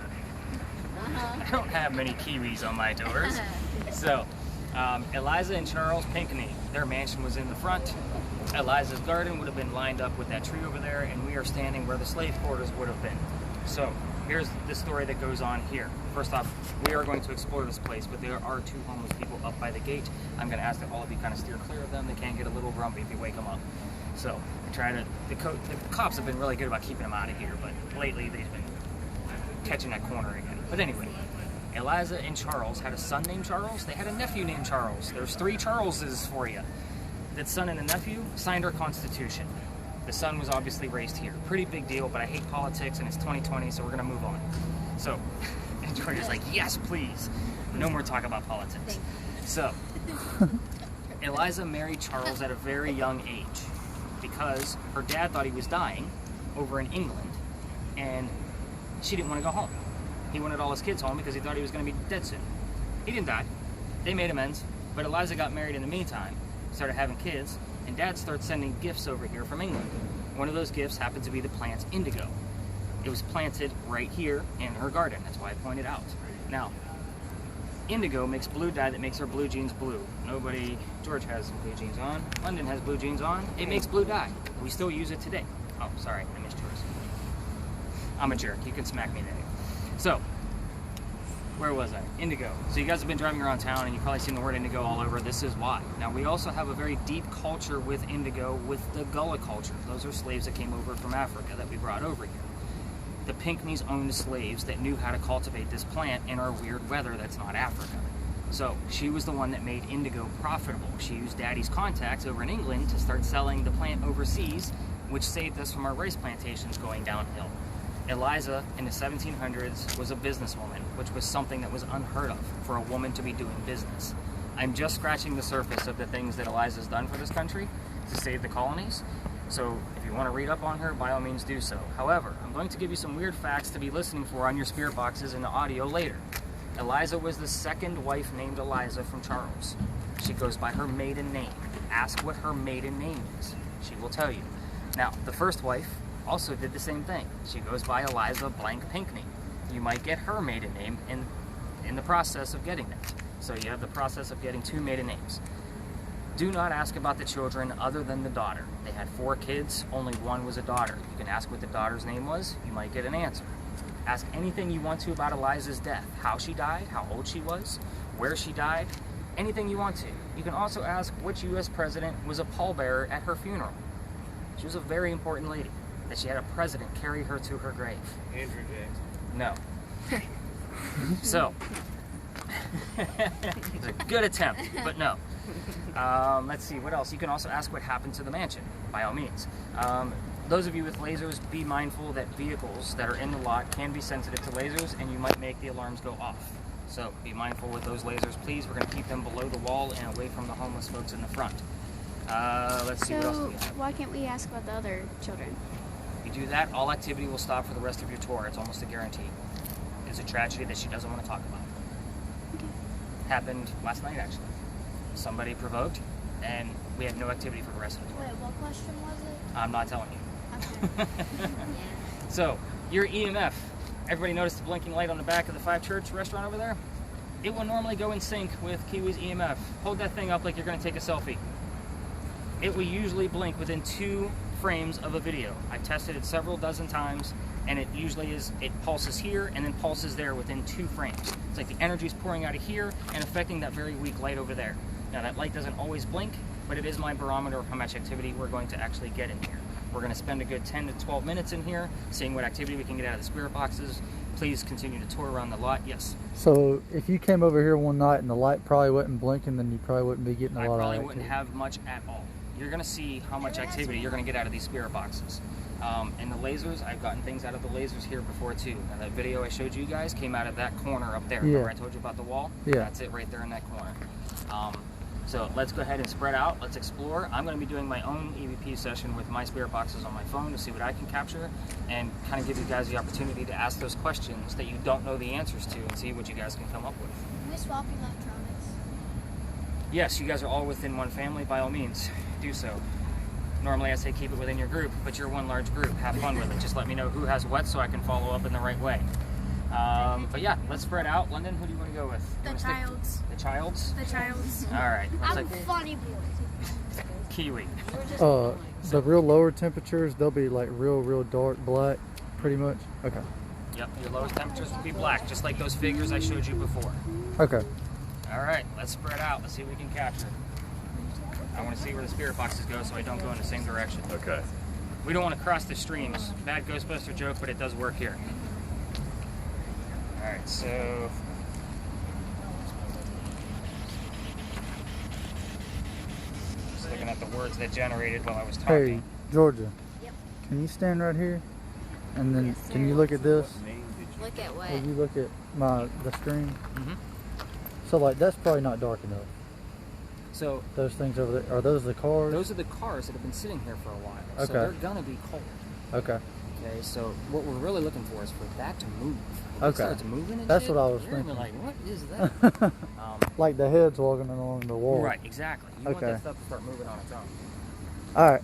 I don't have many Kiwis on my tours. So, Eliza and Charles Pinckney, their mansion was in the front. Eliza's garden would have been lined up with that tree over there, and we are standing where the slave quarters would have been. So, here's the story that goes on here. First off, we are going to explore this place, but there are 2 homeless people up by the gate. I'm going to ask that all of you kind of steer clear of them. They can get a little grumpy if you wake them up. So, the cops have been really good about keeping them out of here, but lately they've been catching that corner again. But anyway, Eliza and Charles had a son named Charles. They had a nephew named Charles. There's 3 Charleses for you. That son and the nephew signed our Constitution. The son was obviously raised here. Pretty big deal, but I hate politics and it's 2020, so we're gonna move on. So, and Georgia's like, yes, please. No more talk about politics. So, Eliza married Charles at a very young age because her dad thought he was dying over in England, and she didn't want to go home. He wanted all his kids home because he thought he was going to be dead soon. He didn't die. They made amends, but Eliza got married in the meantime, started having kids, and Dad started sending gifts over here from England. One of those gifts happened to be the plant indigo. It was planted right here in her garden. That's why I pointed out. Now, indigo makes blue dye that makes our blue jeans blue. George has blue jeans on. London has blue jeans on. It makes blue dye. We still use it today. Oh, sorry, I missed yours. I'm a jerk. You can smack me there. So, where was I? Indigo. So you guys have been driving around town and you've probably seen the word indigo all over. This is why. Now, we also have a very deep culture with indigo with the Gullah culture. Those are slaves that came over from Africa that we brought over here. The Pinckneys owned slaves that knew how to cultivate this plant in our weird weather that's not Africa. So she was the one that made indigo profitable. She used Daddy's contacts over in England to start selling the plant overseas, which saved us from our rice plantations going downhill. Eliza in the 1700s was a businesswoman, which was something that was unheard of for a woman to be doing business. I'm just scratching the surface of the things that Eliza's done for this country to save the colonies. So if you want to read up on her, by all means do so. However, I'm going to give you some weird facts to be listening for on your spirit boxes in the audio later. Eliza was the 2nd wife named Eliza from Charles. She goes by her maiden name. Ask what her maiden name is. She will tell you. Now, the 1st wife also did the same thing. She goes by Eliza blank Pinckney. You might get her maiden name in the process of getting that. So you have the process of getting 2 maiden names. Do not ask about the children other than the daughter. They had 4 kids, only 1 was a daughter. You can ask what the daughter's name was, you might get an answer. Ask anything you want to about Eliza's death. How she died, how old she was, where she died, anything you want to. You can also ask which U.S. president was a pallbearer at her funeral. She was a very important lady, that she had a president carry her to her grave. Andrew Jackson. No. So, it's a good attempt, but no. Let's see, what else? You can also ask what happened to the mansion, by all means. Those of you with lasers, be mindful that vehicles that are in the lot can be sensitive to lasers, and you might make the alarms go off. So be mindful with those lasers, please. We're going to keep them below the wall and away from the homeless folks in the front. Let's see, what else do we have? Why can't we ask about the other children? You do that, all activity will stop for the rest of your tour. It's almost a guarantee. It's a tragedy that she doesn't want to talk about. Okay. Happened last night, actually. Somebody provoked, and we had no activity for the rest of the tour. Wait, what question was it? I'm not telling you. Okay. So, your EMF. Everybody noticed the blinking light on the back of the Five Church restaurant over there? It will normally go in sync with Kiwi's EMF. Hold that thing up like you're going to take a selfie. It will usually blink within 2 frames of a video. I've tested it several dozen times, and it usually it pulses here and then pulses there within 2 frames. It's like the energy's pouring out of here and affecting that very weak light over there. Now that light doesn't always blink, but it is my barometer of how much activity we're going to actually get in here. We're going to spend a good 10 to 12 minutes in here, seeing what activity we can get out of the spirit boxes. Please continue to tour around the lot. Yes? So if you came over here one night and the light probably wasn't blinking, then you probably wouldn't be getting a lot of I activity. probably wouldn't have much at all. You're going to see how much activity you're going to get out of these spirit boxes. And the lasers, I've gotten things out of the lasers here before too. And that video I showed you guys came out of that corner up there. Yeah. Remember I told you about the wall? Yeah. That's it right there in that corner. So let's go ahead and spread out. Let's explore. I'm going to be doing my own EVP session with my spirit boxes on my phone to see what I can capture and kind of give you guys the opportunity to ask those questions that you don't know the answers to and see what you guys can come up with. Can we swap electronics? Yes, you guys are all within one family. By all means, do so. Normally I say keep it within your group, but you're one large group. Have fun with it. Just let me know who has what so I can follow up in the right way. But yeah, let's spread out. London, who do you want to go with? The childs. The childs? The childs. All right. Looks I'm like funny boy. kiwi. The real lower temperatures, they'll be like real dark black, pretty much. Okay. Yep, your lowest temperatures will be black, just like those figures I showed you before. Okay. All right, let's spread out. Let's see what we can capture. I want to see where the spirit boxes go so I don't go in the same direction. Okay. We don't want to cross the streams. Bad Ghostbuster joke, but it does work here. All right, so just looking at the words that generated while I was talking. Hey, Georgia. Yep. Can you stand right here? And then can you look at this? Look at what? Will you look at the screen? Mm-hmm. So like that's probably not dark enough. So Those things over there, are those the cars? those are the cars that have been sitting here for a while. Okay. So they're gonna be cold. Okay. Okay, so what we're really looking for is for that to move. If it Okay. starts moving and That's shit, what I was you're gonna be thinking. like, what is that? Like the heads walking along the wall. Right, exactly. You want Okay. that stuff to start moving on its own. All right.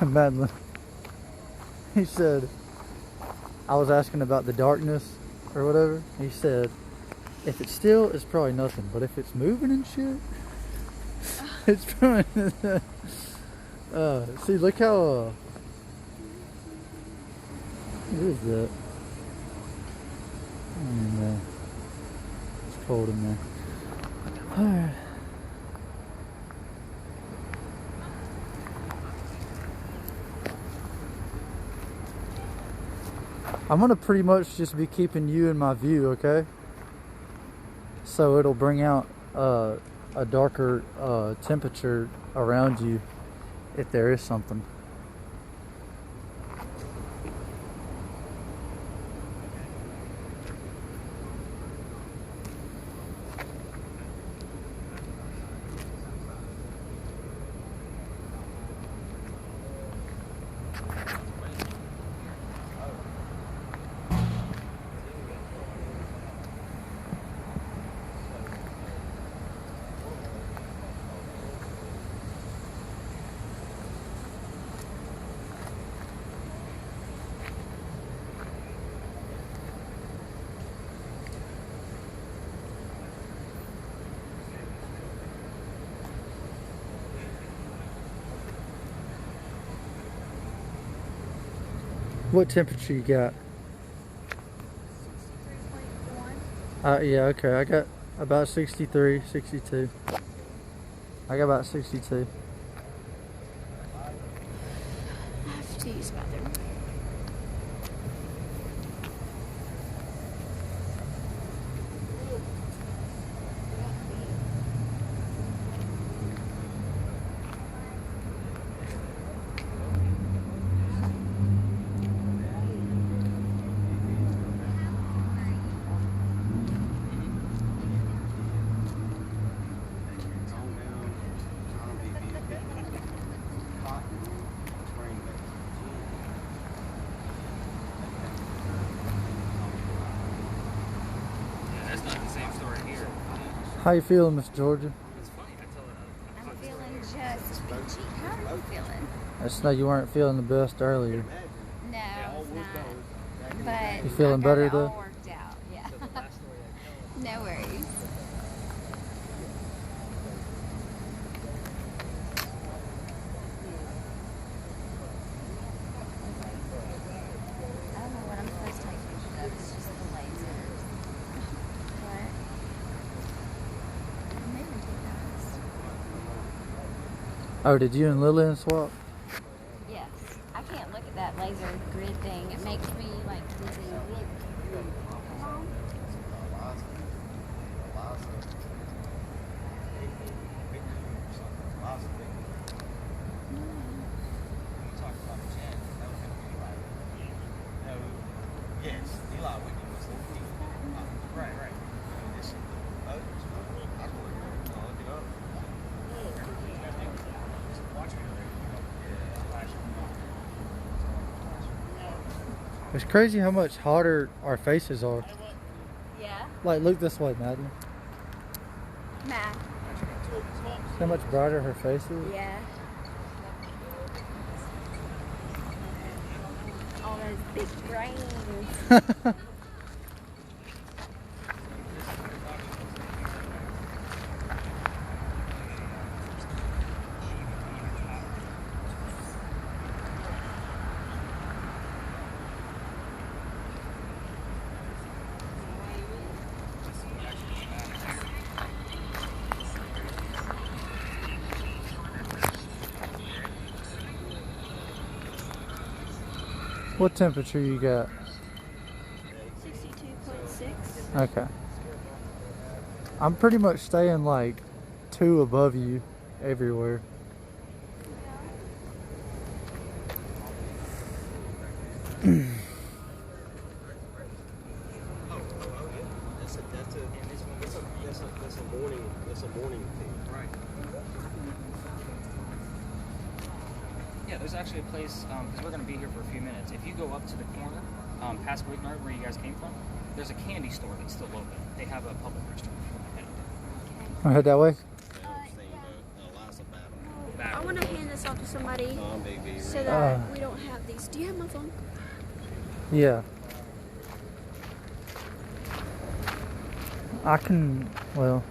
Madeline. He said, I was asking about the darkness or whatever. He said, if it's still, it's probably nothing. But if it's moving and shit, it's probably. See, look how. What is that? It's cold in there. Alright. I'm gonna pretty much just be keeping you in my view, okay? So it'll bring out a darker temperature around you if there is something. What temperature you got? 63.1. Yeah, okay. I got about 63, 62. I got about 62. I have to use the bathroom. Yeah, that's not the same story here. How you feeling, Miss Georgia? It's funny. I tell her. I'm feeling just peachy. How are you feeling? I just know you weren't feeling the best earlier. No, it's not. But You feeling I got better, it though? all worked out. Yeah. No worries. I don't know what I'm supposed to take pictures of. It's just the lasers. What? Maybe take those. Oh, did you and Lillian swap? Yes. I can't look at that laser grid thing. It makes me like dizzy. It's crazy how much hotter our faces are. Yeah. Like, look this way, Madeline. Math. See how much brighter her face is? Yeah. Big brains. What temperature you got? 62.6. Okay. I'm pretty much staying like 2 above you everywhere. That's a morning thing. Right. Yeah, there's actually a place, because we're going to be here for a few minutes. If you go up to the corner, past Wignard, where you guys came from, there's a candy store that's still open. They have a public restaurant if you want to head there. I head that way. I want to hand this off to somebody so Uh. that we don't have these. Do you have my phone? Yeah. I can, well.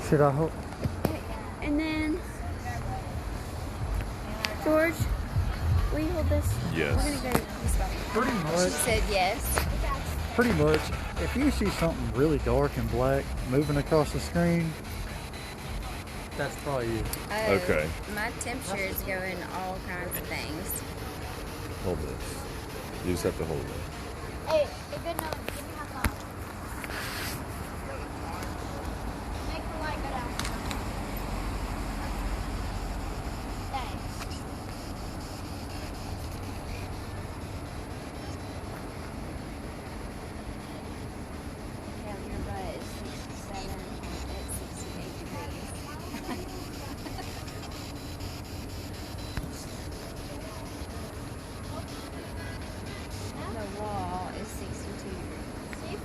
Should I hope? And then, George, will you hold this? Yes. We're going to go this way. Pretty much. Said yes. Pretty much. If you see something really dark and black moving across the screen, that's probably you. Okay. My temperature is going all kinds of things. Hold this. You just have to hold it. Hey, a good note. Give me my phone. Make the light go down. Thanks. Yeah, your butt is 67 at 68 degrees. The wall is 62 degrees.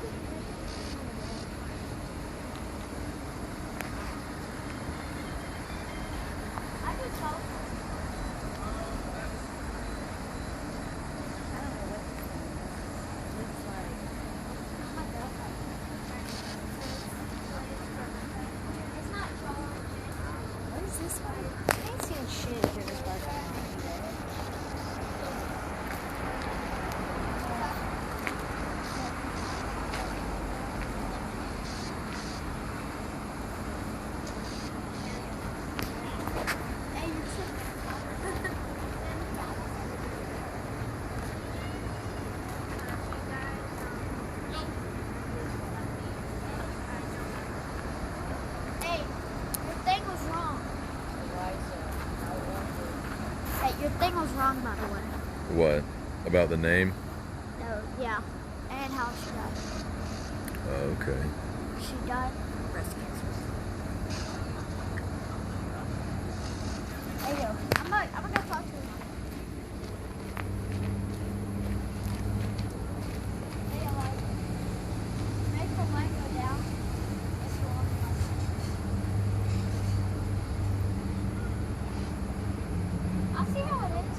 I could tell. I don't know what this thing looks like. It's not tall. What is this one? I ain't seen shit if it was dark online. Hey, you're too. Hey, your thing was wrong. Hey, your thing was wrong, by the way. What? About the name? No, yeah. And how she died. Okay. She died of breast cancer. Hey, yo. I'm gonna go talk to her. Hey, like, make the light go down. It's wrong. I'll see how it is.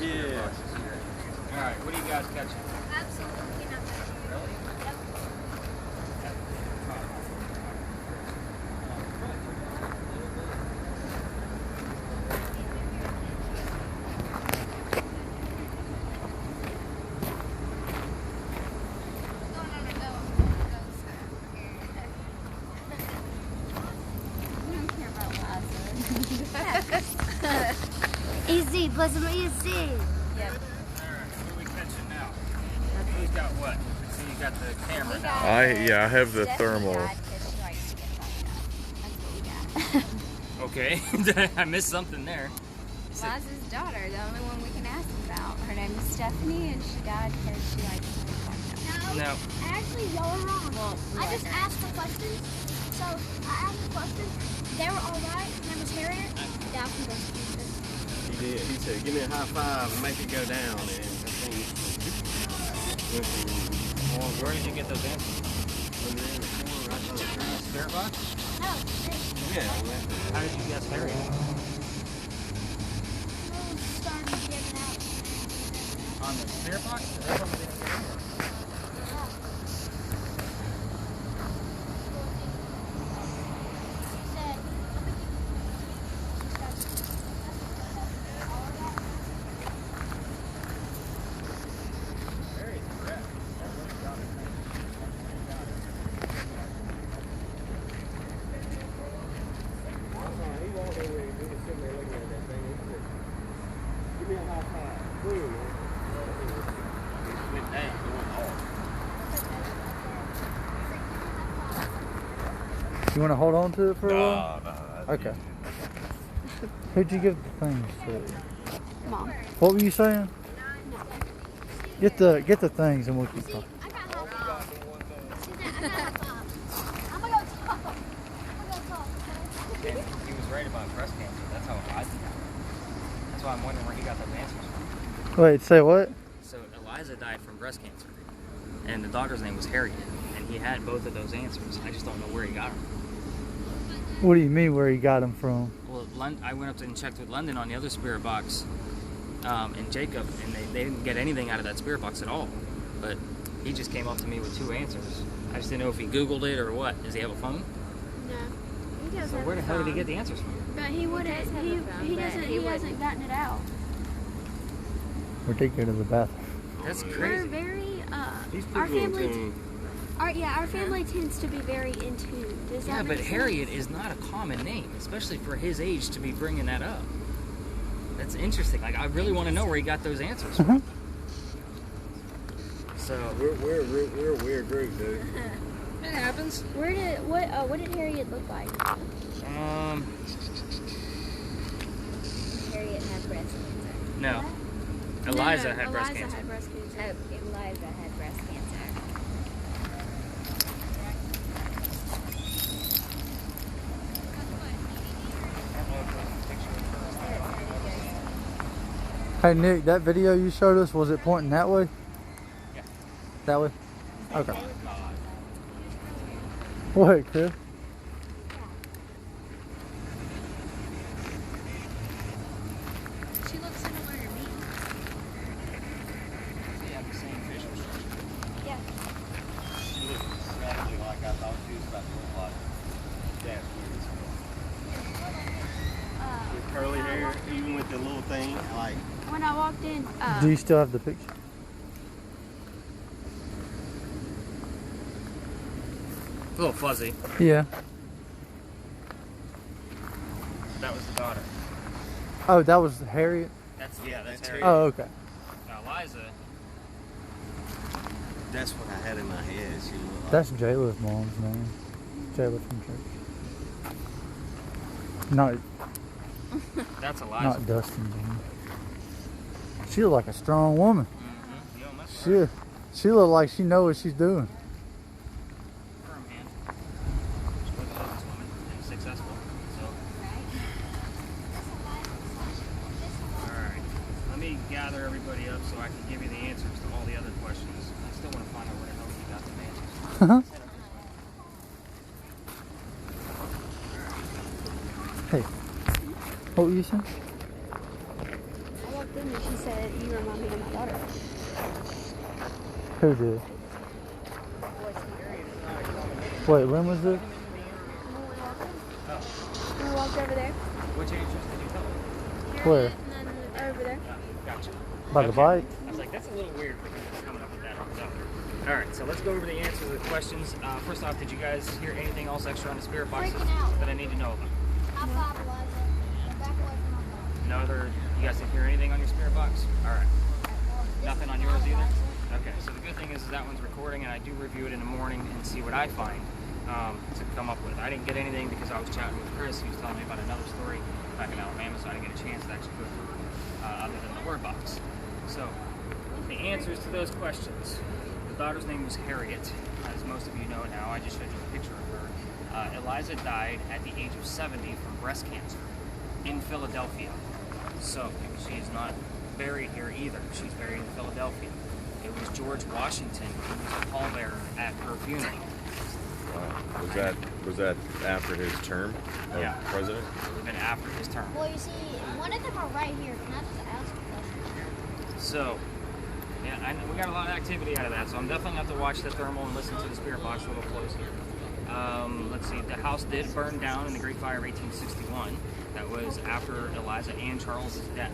Yeah. All right, what do you guys catching? Absolutely not. Really? Yep. Easy, bless him, easy. Yep. Alright, what are we catching now? Who's got what? So you got the camera now. I have the Stephanie thermal. got 'cause she likes to get fucked up. That's what we got. Okay, I missed something there. Liza's daughter, the only one we can ask about. Her name is Stephanie, and she died because she likes to get fucked up. No. Actually, y'all are wrong. Well, I just asked the questions. So I asked the questions. They were all right. His name was Harriet. Down from the He did. He said, "Give me a high five and make it go down." And I think went from Well, where did you get those answers? over there in the corner right on the tree. Spirit box? No, Yeah, I went there. How did you guess Harriet? started giving out. On the spirit box? That's on the Said, He walked over and he was sitting there looking at that thing. He said, "Give me a high five." Boom. It went down. It went hard. You want to hold on to it for a while? Nah. Okay. Who'd you give the things to? Mom. What were you saying? Get the things and we'll keep talking. I got high five. She said, I got high five. I'm gonna go talk. I'm gonna go talk. And he was right about breast cancer. That's how Eliza got it. That's why I'm wondering where he got those answers from. Wait, say what? So Eliza died from breast cancer. And the daughter's name was Harriet. And he had both of those answers. I just don't know where he got them. What do you mean where he got them from? Well, I went up and checked with London on the other spirit box, and Jacob, and they didn't get anything out of that spirit box at all. But he just came up to me with 2 answers. I just didn't know if he Googled it or what. Does he have a phone? No. He does So have where the a hell did he phone. get the answers from? But he wouldn't. does have a phone, He but doesn't. he He hasn't gotten it out. Where'd they go to the bathroom? That's We're crazy. very. He's Our pretty in family. tune. Our family tends to be very in tune. Does Yeah, that but make Harriet sense? is not a common name, especially for his age to be bringing that up. That's interesting. Like, I really want to know where he got those answers from. Mhm. So, We're a weird group, dude. it happens. What did Harriet look like? Harriet had breast cancer. No. Eliza No, had breast Eliza cancer. had breast cancer. Oh, Eliza had breast cancer. Hey Nick, that video you showed us, was it pointing that way? Yeah. That way? Okay. What, Chris? She looks similar to me. They have the same facial structure. Yeah. She looks exactly like I thought she was about to look like. That's weird. With curly hair, even with the little thing, like When I walked in, Do you still have the picture? A little fuzzy. Yeah. That was the daughter. Oh, that was Harriet? That's that's Harriet. Oh, okay. Now, Eliza, that's what I had in my head. She looked like. That's Jayla's mom's name. Jayla from church. Not that's Eliza. not Dustin's name. She look like a strong woman. Mm-hmm. You don't mess with her. She look like she knows what she's doing. Firm hand. She's a businesswoman and successful. So, alright. Let me gather everybody up so I can give you the answers to all the other questions. I still want to find out where the hell you got the answers. Hey, what were you saying? I walked in and she said, "You remind me of my daughter." Who did? Wait, when was this? When we walked over there. Which answers did you tell? Where? And then over there. Gotcha. By the bike? I was like, that's a little weird coming up with that on his own. Alright, so let's go over the answers to the questions. First off, did you guys hear anything else extra on the spirit boxes Freaking out. that I need to know about? High five, Eliza. Back guys didn't hear anything on your spirit box? All right. Nothing on yours either? Okay, so the good thing is that one's recording, and I do review it in the morning and see what I find to come up with. I didn't get anything because I was chatting with Chris. He was telling me about another story back in Alabama, so I didn't get a chance to actually go through other than the word box. So, the answers to those questions. The daughter's name was Harriet, as most of you know now. I just showed you a picture of her. Eliza died at the age of 70 from breast cancer in Philadelphia. So, she is not buried here either. She's buried in Philadelphia. It was George Washington who was the pallbearer at her funeral. Wow. Was that after his term of president? It would have been after his term. Well, you see, one of them are right here. Can I just ask a question? So, yeah, we got a lot of activity out of that, so I'm definitely going to have to watch the thermal and listen to the spirit box a little closer. Let's see, the house did burn down in the Great Fire of 1861. That was after Eliza and Charles' death.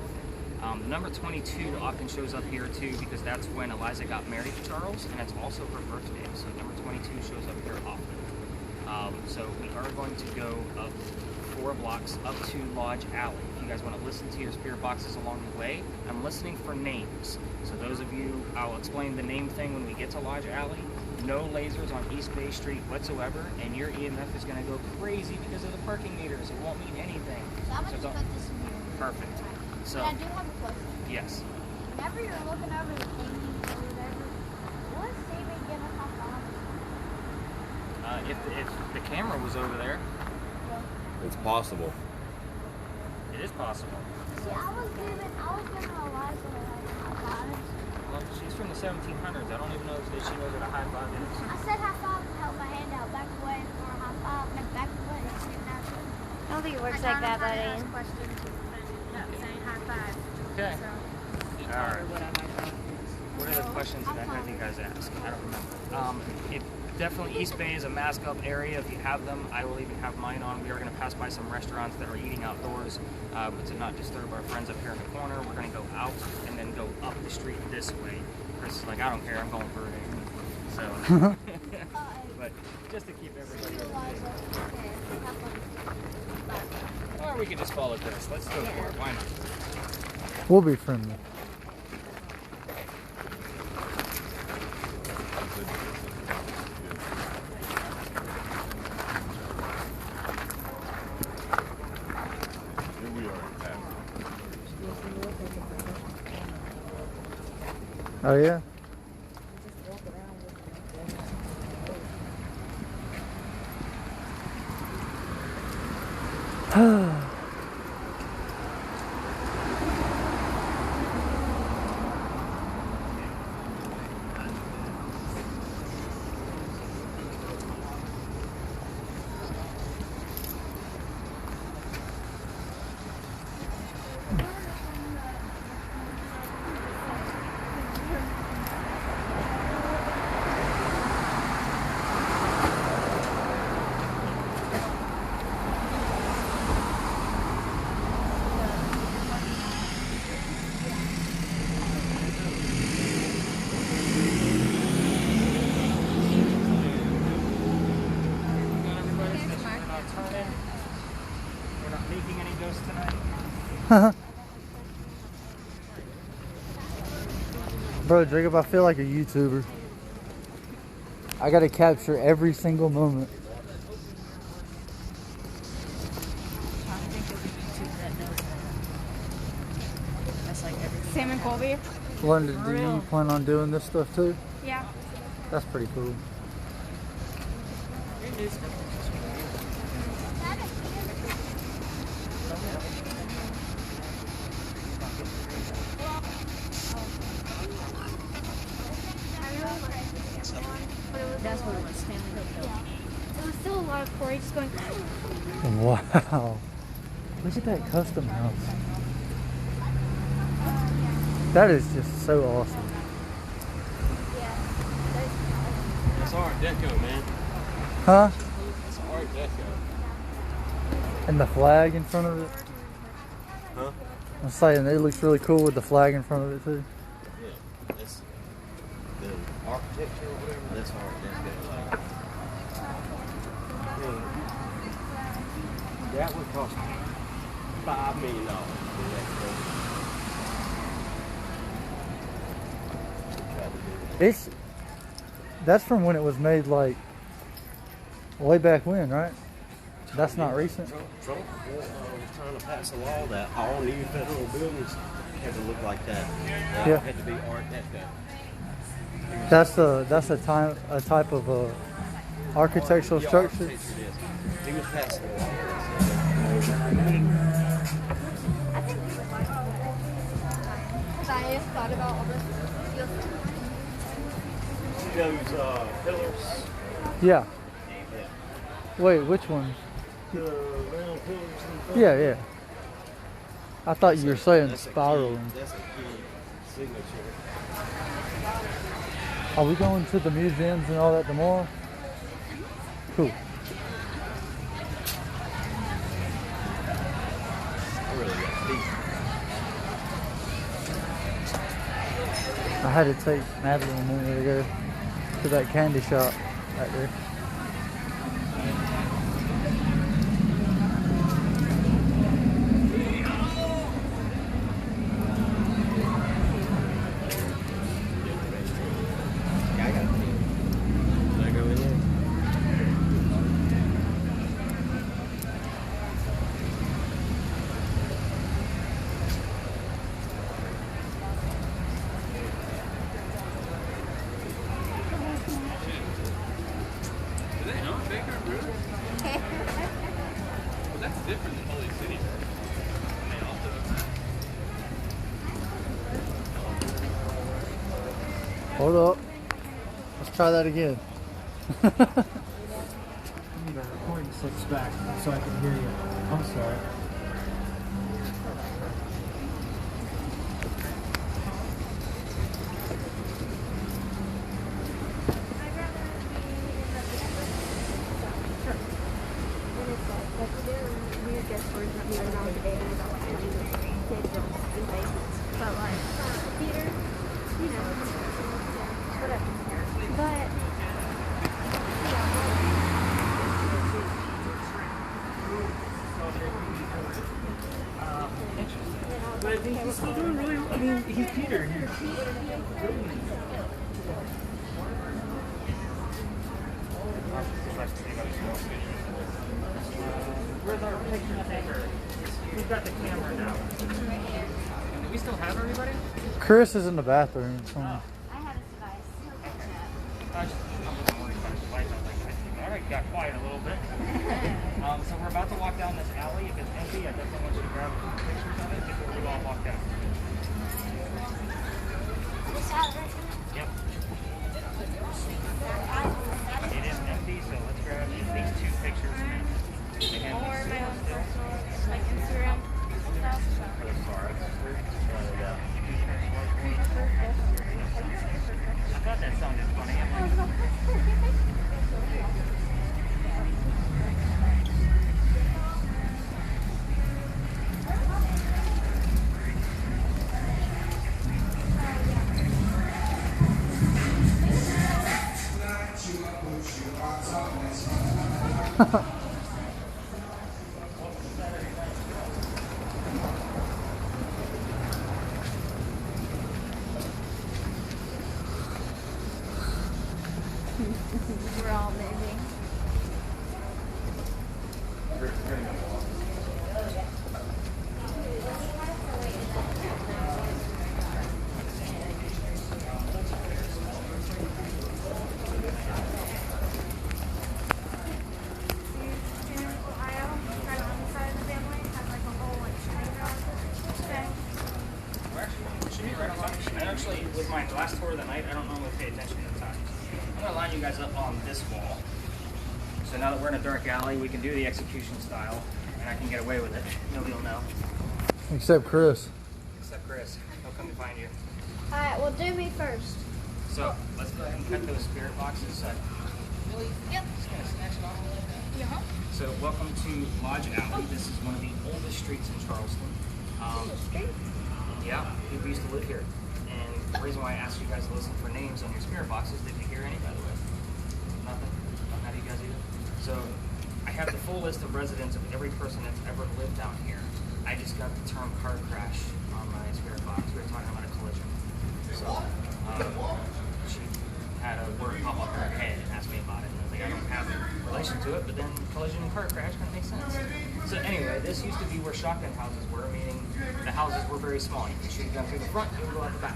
The number 22 often shows up here too because that's when Eliza got married to Charles, and it's also her birthday, so number 22 shows up here often. So we are going to go up 4 blocks up to Lodge Alley. If you guys want to listen to your spirit boxes along the way, I'm listening for names. So those of you, I'll explain the name thing when we get to Lodge Alley. No lasers on East Bay Street whatsoever, and your EMF is going to go crazy because of the parking meters. It won't mean anything. So I'm going to put this in here. Perfect. So, But I do have a question. yes. Whenever you're looking over the thingy or whatever, what is Steven giving my phone? If the camera was over there, It's possible. it is possible. See, I was giving Eliza high fives. Well, she's from the 1700s. I don't even know if she knows what a high five is. I said high five to help my hand out, back away for a high five, and back away. I don't think it works like that, buddy. Okay. All right. What are the questions that I have you guys ask? I don't remember. Definitely East Bay is a mask up area. If you have them, I will even have mine on. We are going to pass by some restaurants that are eating outdoors, but to not disturb our friends up here in the corner, we're going to go out and then go up the street this way. Chris is like, I don't care, I'm going through it. So, but just to keep everybody or we could just follow this. Let's go for it. Why not? We'll be friendly. Here we are. Oh yeah? We're not making any ghosts tonight. Bro, Jacob, I feel like a YouTuber. I gotta capture every single moment. Sam and Colby? London, do you plan on doing this stuff too? Yeah. That's pretty cool. That's what it was. It was still a lot of Corey just going. Wow. Look at that custom house. That is just so awesome. That's Art Deco, man. Huh? That's Art Deco. And the flag in front of it. Huh? I'm saying it looks really cool with the flag in front of it too. Yeah. That's the architecture or whatever. That's Art Deco. That would cost $5 million. That's from when it was made, like way back when, right? That's not recent. Trump was trying to pass a law that all new federal buildings had to look like that. Yeah. Had to be Art Deco. That's a type of architectural Yeah, structure. architecture it is. He was passing a law. I have thought about all this. Those pillars, Yeah. Wait, which ones? the round pillars and stuff. Yeah. I thought you were saying That's a key- spiraling. That's a key signature. Are we going to the museums and all that tomorrow? Cool. I really got feet. I had to take Madeline a minute ago to that candy shop right there. Yeah, I got feet. Can I go in there? Hold up. Let's try that again. The recording slips back so I can hear you. I'm sorry. But like, theater, you know, whatever. But But I think he's still doing really well. I mean, he's Peter. Where's our picture taker? Who's got the camera now? Do we still have everybody? Chris is in the bathroom. Somewhere. I have a device. I wasn't worried about his life. I was like, all right, got quiet a little bit. So we're about to walk down this alley. If it's empty, I definitely want you to grab some pictures of it before we all walk down. Yep. It is empty, so let's grab at least 2 pictures. Again, or my own personal, like Instagram stuff. I thought that sounded funny. I'm like, We're all busy. Actually, with my last tour of the night, I don't normally pay attention to the times. I'm going to line you guys up on this wall. So now that we're in a dark alley, we can do the execution style, and I can get away with it. Nobody will know. Except Chris. Except Chris. He'll come to find you. Alright, well, do me first. So let's go ahead and cut those spirit boxes. Yep. Just going to snatch it off a little bit. Uh-huh. So welcome to Lodge Alley. This is one of the oldest streets in Charleston. Yeah, people used to live here. And the reason why I asked you guys to listen for names on your spirit boxes, did you hear any, by the way? Nothing? Not you guys either? So I have the full list of residents of every person that's ever lived down here. I just got the term car crash on my spirit box. We were talking about a collision. So, Chief So anyway, this used to be where shotgun houses were, meaning the houses were very small. You could shoot a gun through the front, you would go out the back.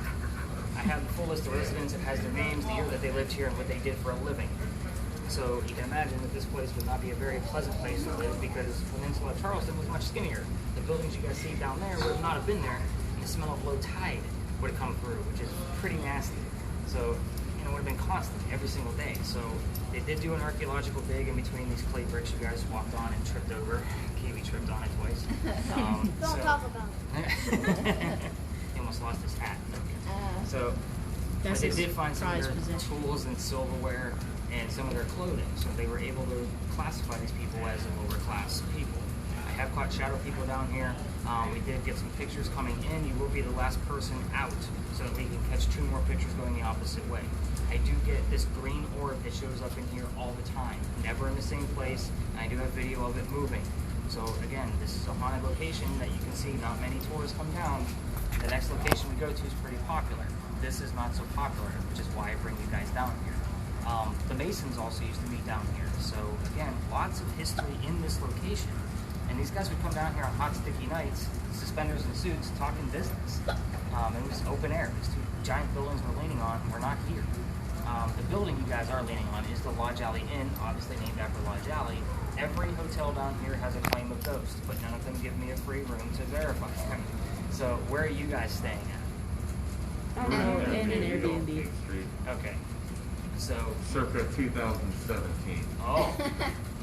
I have the full list of residents. It has their names, the year that they lived here, and what they did for a living. So you can imagine that this place would not be a very pleasant place to live because Peninsula Charleston was much skinnier. The buildings you guys see down there would not have been there. The smell of low tide would have come through, which is pretty nasty. So, you know, it would have been constant every single day. So they did do an archaeological dig in between these clay bricks you guys walked on and tripped over. Kiwi tripped on it twice. Don't talk about it. He almost lost his hat. So but they did find some of their tools and silverware and some of their clothing. So they were able to classify these people as lower class people. I have caught shadow people down here. We did get some pictures coming in. You will be the last person out so that we can catch 2 more pictures going the opposite way. I do get this green orb that shows up in here all the time, never in the same place. And I do have video of it moving. So again, this is a haunted location that you can see not many tourists come down. The next location we go to is pretty popular. This is not so popular, which is why I bring you guys down here. The Masons also used to meet down here. So again, lots of history in this location. And these guys would come down here on hot, sticky nights, suspenders and suits, talking business. It was open air. These 2 giant buildings we're leaning on were not here. The building you guys are leaning on is the Lodge Alley Inn, obviously named after Lodge Alley. Every hotel down here has a claim of ghost, but none of them give me a free room to verify them. So where are you guys staying at? In an Airbnb. Okay. So Circa 2017. oh,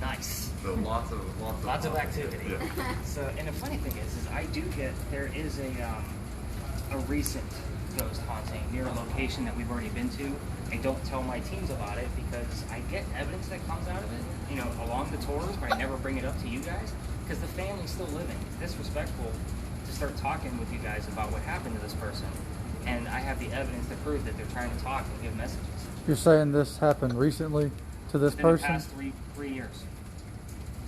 nice. So lots of activity. Yeah. So, and the funny thing is I do get there is a recent ghost haunting near a location that we've already been to. I don't tell my teams about it because I get evidence that comes out of it, you know, along the tours, but I never bring it up to you guys because the family's still living. It's disrespectful to start talking with you guys about what happened to this person. And I have the evidence to prove that they're trying to talk and give messages. You're saying this happened recently to this Within person? the past three years.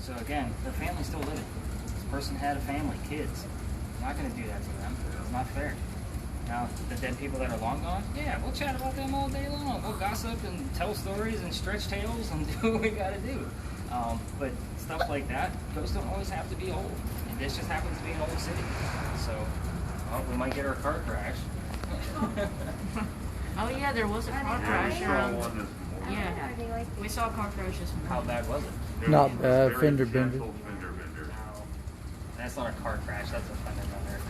So again, their family's still living. This person had a family, kids. I'm not going to do that to them. It's not fair. Now, the dead people that are long gone, yeah, we'll chat about them all day long. We'll gossip and tell stories and stretch tails and do what we got to do. But stuff like that, ghosts don't always have to be old. And this just happens to be an old city. So, well, we might get our car crash. Oh yeah, there was a car crash around. Yeah, we saw a car crash this morning. How bad was it? Not bad, fender bender. No, that's not a car crash, that's a fender bender.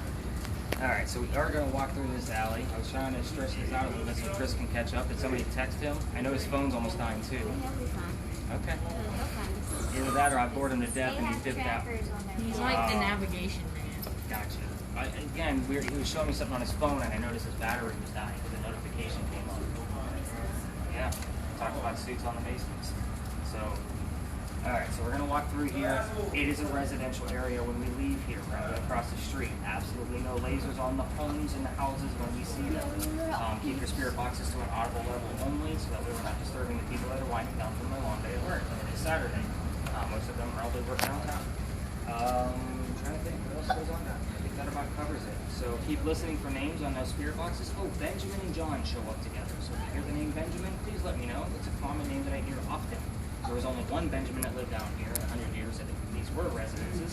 Alright, so we are going to walk through this alley. I was trying to stretch this out a little bit so Chris can catch up. Did somebody text him? I know his phone's almost dying too. Okay. Either that or I bored him to death and he dipped out. He's like the navigation man. Gotcha. Again, he was showing me something on his phone and I noticed his battery was dying because the notification came on. Yeah, talk about suits on the basements. So, alright, so we're going to walk through here. It is a residential area when we leave here. We're going to go across the street. Absolutely no lasers on the homes and the houses when we see them. Keep your spirit boxes to an audible level only so that way we're not disturbing the people that are winding down from their long day at work. And it is Saturday. Most of them probably work downtown. I'm trying to think what else goes on down here. I think that about covers it. So keep listening for names on those spirit boxes. Oh, Benjamin and John show up together. So if you hear the name Benjamin, please let me know. It's a common name that I hear often. There was only one Benjamin that lived down here in 100 years, and these were residences.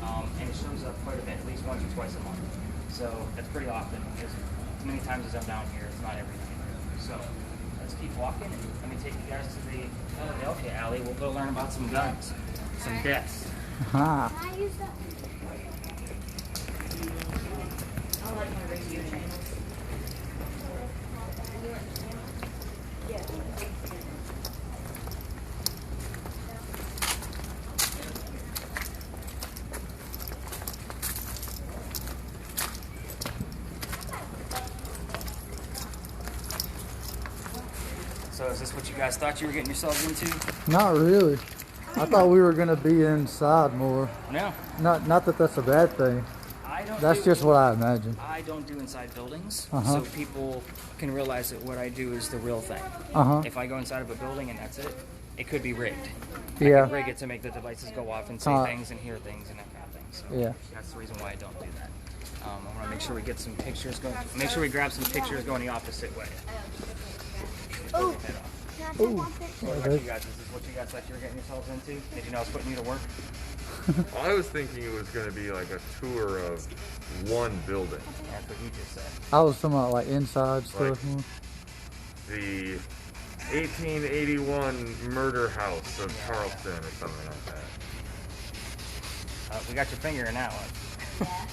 And it shows up quite a bit, at least once or twice a month. So that's pretty often, because as many times as I'm down here, it's not every night. So let's keep walking, and let me take you guys to the Philadelphia alley. We'll go learn about some guns, some deaths. Ha. Can I use that? I like my radio channels. So is this what you guys thought you were getting yourselves into? Not really. I thought we were gonna be inside more. No. Not that that's a bad thing. That's just what I imagined. I don't do inside buildings, Uh-huh. so people can realize that what I do is the real thing. Uh-huh. If I go inside of a building and that's it, it could be rigged. Yeah. I could rig it to make the devices go off and say things and hear things and that kind of thing. So Yeah. that's the reason why I don't do that. I want to make sure we get some pictures going. Make sure we grab some pictures going the opposite way. Oh, Head off. can I take one picture? What about you guys? Is this what you guys thought you were getting yourselves into? Did you know I was putting you to work? I was thinking it was going to be like a tour of one building. That's what he just said. I was talking about like inside stuff. Like- The 1881 murder house of Charleston or something like that. We got your finger in that one. Yeah.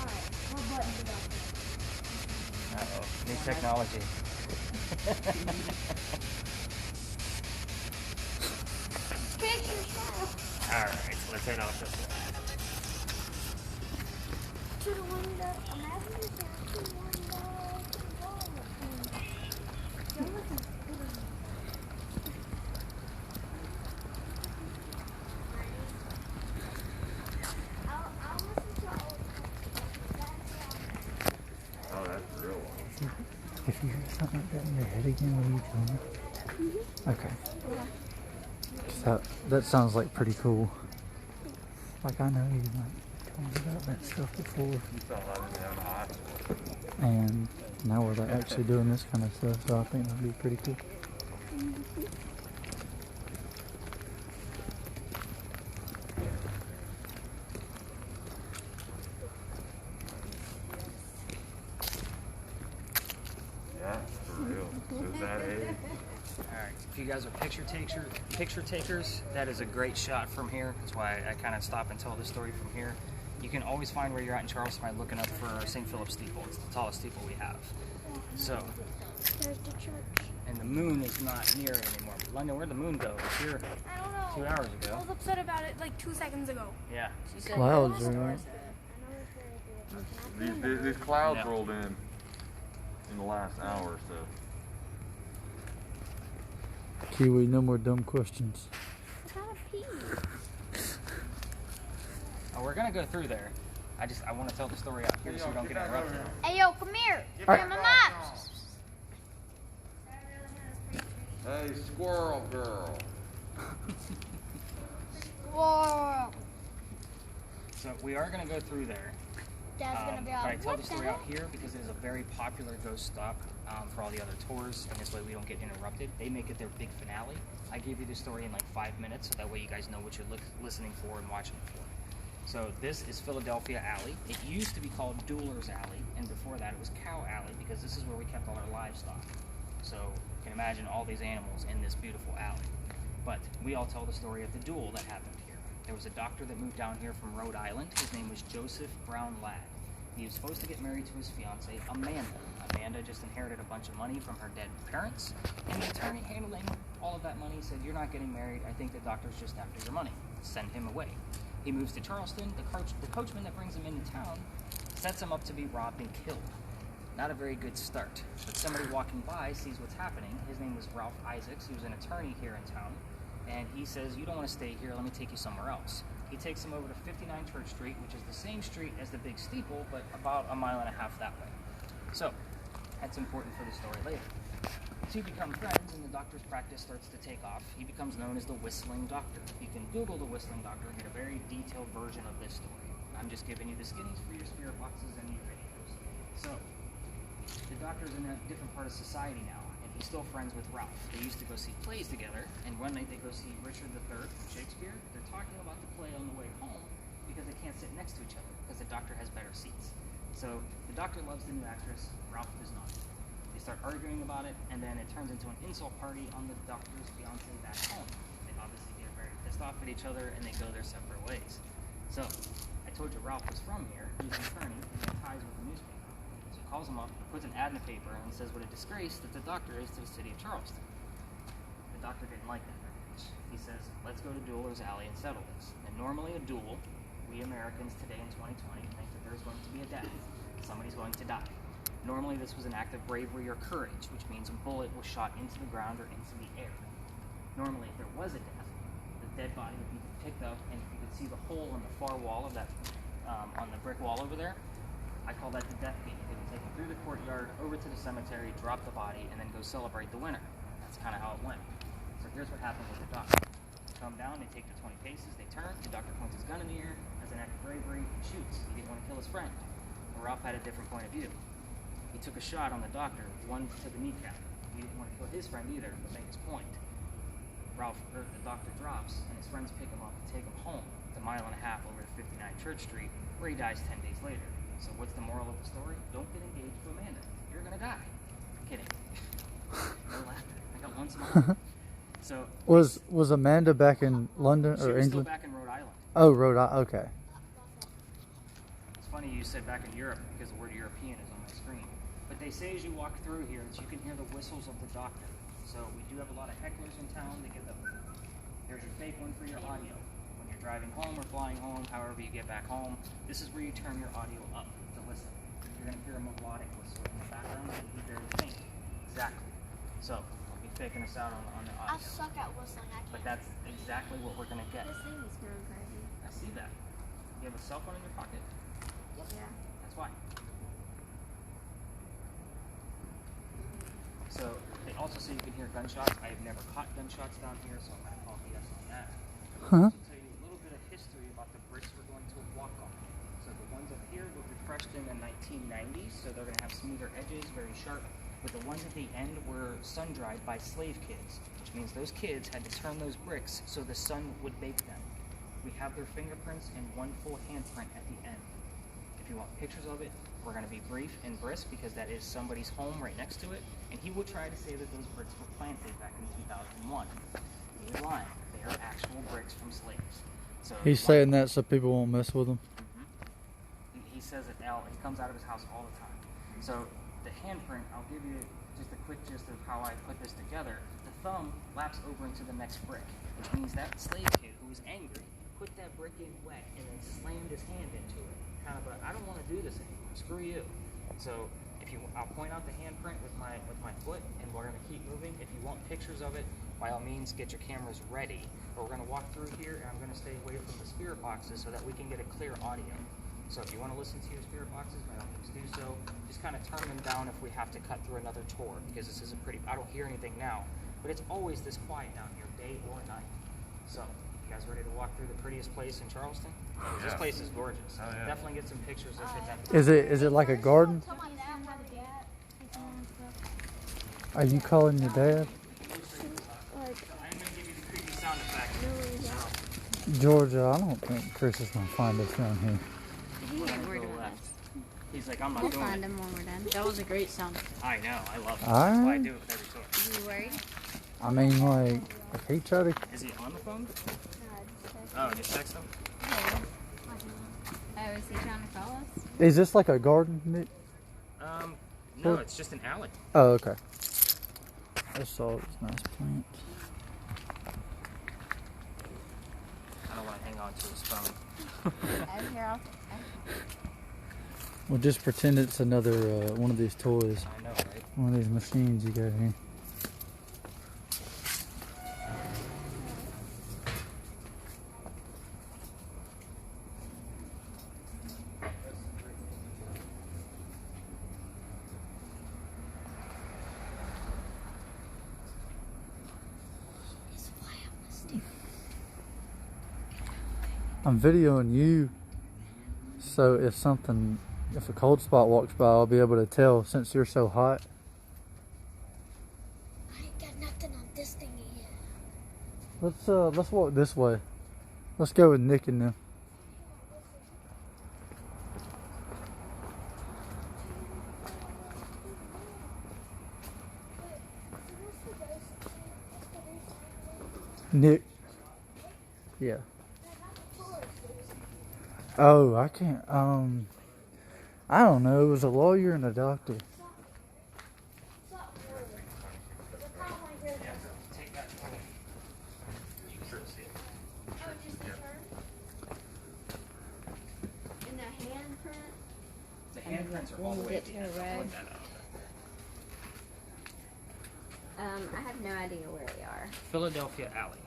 Alright, what button did I Uh-oh, new technology. Picture style. Alright, so let's head off this way. To the window. Imagine if there's two windows to the wall. Don't listen. I'll listen to all Oh, that's real one. If you hear something like that in your head again, will you tell me? Okay. That sounds like pretty cool. Like I know you like told me about that stuff before, You saw that in the hospital. and now we're like actually doing this kind of stuff, so I think that'd be pretty cool. Yeah, for real. So is that a... Alright, if you guys are picture takers, that is a great shot from here. That's why I kind of stop and tell the story from here. You can always find where you're at in Charleston by looking up for St. Philip's steeple. It's the tallest steeple we have. So, There's the church. and the moon is not near it anymore. London, where'd the moon go? It was here I don't know. 2 hours I ago. was upset about it like 2 seconds ago. Yeah. She said, Clouds "Hey, are out. These clouds Yeah. rolled in the last hour or so. Kiwi, no more dumb questions. I gotta pee. Oh, we're gonna go through there. I want to tell the story out here so we don't get interrupted. Hey, yo, come here. Alright. Grab my mop. Hey, squirrel girl. Whoa. So we are gonna go through there. Dad's gonna be But I like, tell what the the story heck? out here because it is a very popular ghost stop for all the other tours, and this way we don't get interrupted. They make it their big finale. I gave you the story in like 5 minutes, so that way you guys know what you're listening for and watching for. So this is Philadelphia Alley. It used to be called Dueler's Alley, and before that it was Cow Alley because this is where we kept all our livestock. So you can imagine all these animals in this beautiful alley. But we all tell the story of the duel that happened here. There was a doctor that moved down here from Rhode Island. His name was Joseph Brown Ladd. He was supposed to get married to his fiancée, Amanda. Amanda just inherited a bunch of money from her dead parents, and the attorney handling all of that money said, "You're not getting married. I think the doctor's just after your money. Send him away." He moves to Charleston. The coachman that brings him into town sets him up to be robbed and killed. Not a very good start. But somebody walking by sees what's happening. His name was Ralph Isaacs. He was an attorney here in town. And he says, "You don't want to stay here. Let me take you somewhere else." He takes him over to 59 Church Street, which is the same street as the big steeple, but about a mile and a half that way. So, that's important for the story later. The two become friends, and the doctor's practice starts to take off. He becomes known as the Whistling Doctor. You can Google the Whistling Doctor and get a very detailed version of this story. I'm just giving you the skinnies for your spirit boxes and your videos. So, the doctor's in a different part of society now, and he's still friends with Ralph. They used to go see plays together, and one night they go see Richard III from Shakespeare. They're talking about the play on the way home because they can't sit next to each other because the doctor has better seats. So the doctor loves the new actress, Ralph does not. They start arguing about it, and then it turns into an insult party on the doctor's fiancée back home. They obviously get very pissed off at each other, and they go their separate ways. So I told you Ralph was from here. He's an attorney, and he has ties with the newspaper. So he calls him up, puts an ad in the paper, and says what a disgrace that the doctor is to the city of Charleston. The doctor didn't like that very much. He says, "Let's go to Dueler's Alley and settle this." And normally a duel, we Americans today in 2020 think that there's going to be a death. Somebody's going to die. Normally this was an act of bravery or courage, which means a bullet was shot into the ground or into the air. Normally if there was a death, the dead body would be picked up, and you could see the hole in the far wall of that, on the brick wall over there. I call that the death beat. They would take it through the courtyard, over to the cemetery, drop the body, and then go celebrate the winner. That's kind of how it went. So here's what happened with the doctor. They come down, they take the 20 paces, they turn, the doctor points his gun in the air as an act of bravery, and shoots. He didn't want to kill his friend. But Ralph had a different point of view. He took a shot on the doctor, one to the kneecap. He didn't want to kill his friend either, but make his point. The doctor drops, and his friends pick him up and take him home. The a mile and a half over to 59 Church Street, where he dies 10 days later. So what's the moral of the story? Don't get engaged to Amanda. You're gonna die. Kidding. No laughter. I got one smile. So was Amanda back in London she or was England? still back in Rhode Island. Oh, Rhode Island. Okay. It's funny you said back in Europe because the word European is on my screen. But they say as you walk through here that you can hear the whistles of the doctor. So we do have a lot of hecklers in town. They get the here's your fake one for your audio. When you're driving home or flying home, however you get back home, this is where you turn your audio up to listen. You're going to hear a melodic whistle in the background. It'll be very faint. Exactly. So I'll be faking us out on the I audio. suck at whistling. I But can't. that's exactly what we're going to get. This thing is kind of crazy. I see that. You have a cell phone in your pocket. Yeah. That's why. So they also say you can hear gunshots. I have never caught gunshots down here, so I'm going to call BS on that. Huh? To tell you a little bit of history about the bricks we're going to walk on. So the ones up here were refreshed in the 1990s, so they're going to have smoother edges, very sharp. But the ones at the end were sun-dried by slave kids, which means those kids had to turn those bricks so the sun would bake them. We have their fingerprints and one full handprint at the end. If you want pictures of it, we're going to be brief and brisk because that is somebody's home right next to it, and he will try to say that those bricks were planted back in 2001. He is lying. They are actual bricks from slaves. So He's saying that so people won't mess with him. He says it now. He comes out of his house all the time. So the handprint, I'll give you just a quick gist of how I put this together. The thumb laps over into the next brick, which means that slave kid who was angry put that brick in wet and then slammed his hand into it. Kind of a, I don't want to do this anymore. Screw you. So I'll point out the handprint with my foot, and we're going to keep moving. If you want pictures of it, by all means, get your cameras ready. But we're going to walk through here, and I'm going to stay away from the spirit boxes so that we can get a clear audio. So if you want to listen to your spirit boxes, by all means do so. Just kind of turn them down if we have to cut through another tour, because this is a pretty, I don't hear anything now, but it's always this quiet down here, day or night. So, you guys ready to walk through the prettiest place in Charleston? This place is gorgeous. Definitely get some pictures if it's empty. Is it like a garden? Tell my dad how to get. Are you calling your dad? I'm going to give you the creepy sound effect. Georgia, I don't think Chris is going to find us down here. We're doing left. this. He's like, I'm not We'll doing find it. him when we're done. That was a great sound. I know, I love it. All That's why I right. do it with every tour. Are you worried? I mean, like, if he tried to... Is he on the phone? Oh, just text him? Oh, is he trying to call us? Is this like a garden, Nick? No, it's just an alley. Oh, okay. I saw this nice plant. I don't want to hang on to his phone. Oh, here, I'll. Well, just pretend it's another one of these toys. I know, right? One of these machines you got here. I'm videoing you, so if a cold spot walks by, I'll be able to tell since you're so hot. I ain't got nothing on this thing yet. Let's walk this way. Let's go with Nick and them. Nick. Yeah. Oh, I can't. I don't know. It was a lawyer and a doctor. Take that phone. You can sort of see it. And the handprint. The handprints are all the way at the end. I'll point that out. I have no idea where we are. Philadelphia Alley.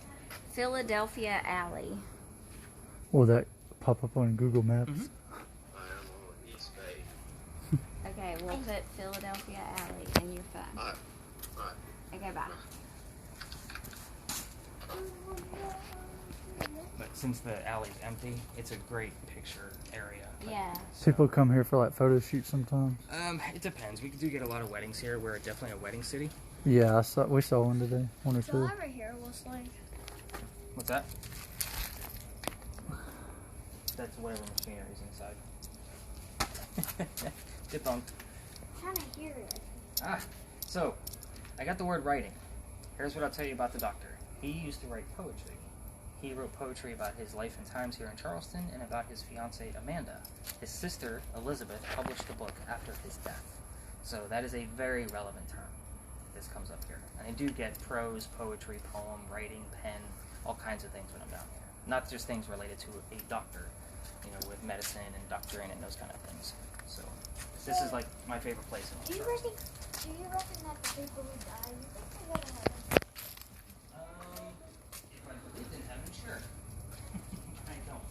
Philadelphia Alley. Will that pop up on Google Maps? Mm-hmm. Okay, we'll put Philadelphia Alley in your phone. Okay, bye. But since the alley's empty, it's a great picture area. Yeah. People come here for like photo shoots sometimes. It depends. We do get a lot of weddings here. We're definitely a wedding city. Yeah, we saw one today. One or So two. I ever hear whistling? What's that? That's whatever machinery's inside. Debunked. Trying to hear it. So, I got the word writing. Here's what I'll tell you about the doctor. He used to write poetry. He wrote poetry about his life and times here in Charleston and about his fiancée Amanda. His sister, Elizabeth, published the book after his death. So that is a very relevant term. This comes up here. And I do get prose, poetry, poem, writing, pen, all kinds of things when I'm down here. Not just things related to a doctor, you know, with medicine and doctoring and those kind of things. So this is like my favorite place in Do you Charleston. reckon that the people who die, you think they go to heaven? If I believed in heaven, sure. I don't.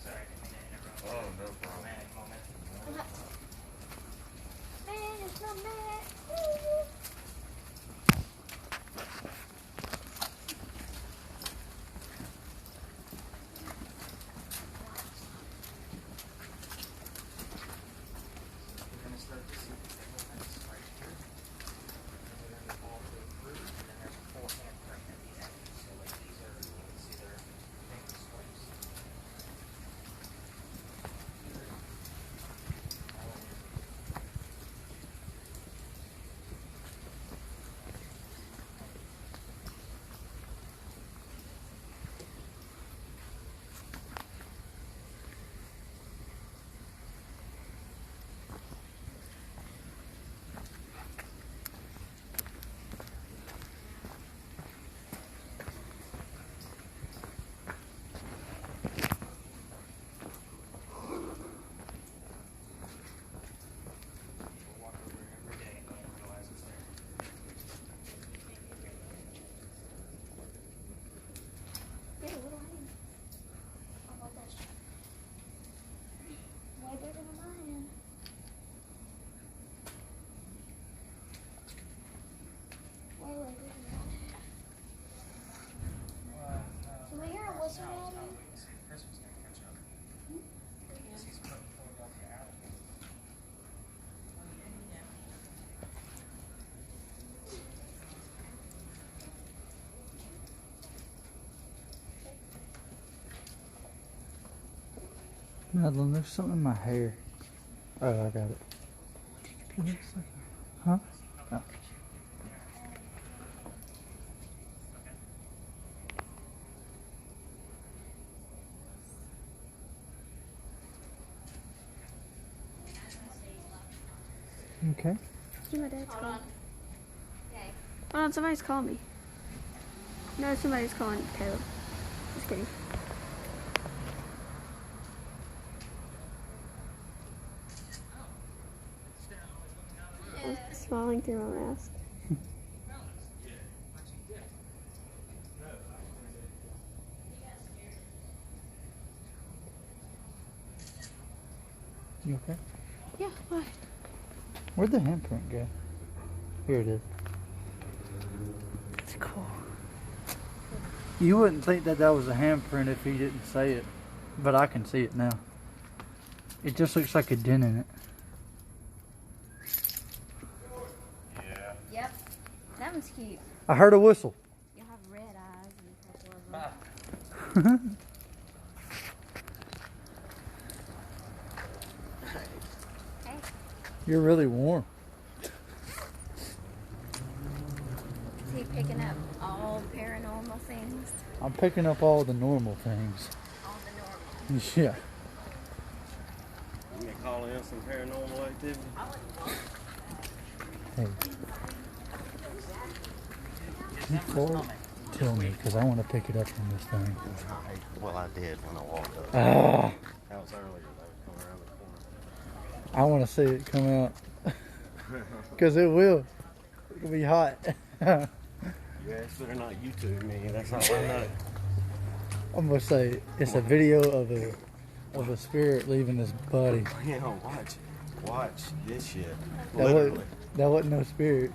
Sorry, I didn't mean to interrupt. Oh, no problem. Romantic moment. Man, it's not mad. We're going to start to see the movements right here. And we're going to all go through, and then there's a full handprint at the end. So like these are, you can see their finger swipes. We'll walk over it every day and don't realize it's there. Yeah, little hand. I love that shit. Way bigger than my hand. Way bigger than my hand. Can we hear a whistle, Daddy? Christmas gonna catch up. He's putting Philadelphia out. Madeline, there's something in my hair. Oh, I got it. Huh? Oh. Okay. See, my dad's calling. Hold on, somebody's calling me. No, somebody's calling Caleb. Just kidding. I'm smiling through my mask. You okay? Yeah, why? Where'd the handprint go? Here it is. It's cool. You wouldn't think that that was a handprint if he didn't say it, but I can see it now. It just looks like a dent in it. Yeah. Yep. That one's cute. I heard a whistle. You have red eyes and a couple of them. Hey. You're really warm. Is he picking up all paranormal things? I'm picking up all the normal things. All the normal. Yeah. You may call in some paranormal activity. Hey. You forward? Tell me, because I want to pick it up from this thing. Well, I did when I walked up. Ah, That was earlier. They was coming around the corner. I want to see it come out. Because it will. It'll be hot. Yeah, it's better not YouTube me. That's all I know. I'm going to say it's a video of a spirit leaving his body. Yeah, watch this shit. That Literally. wasn't no spirit.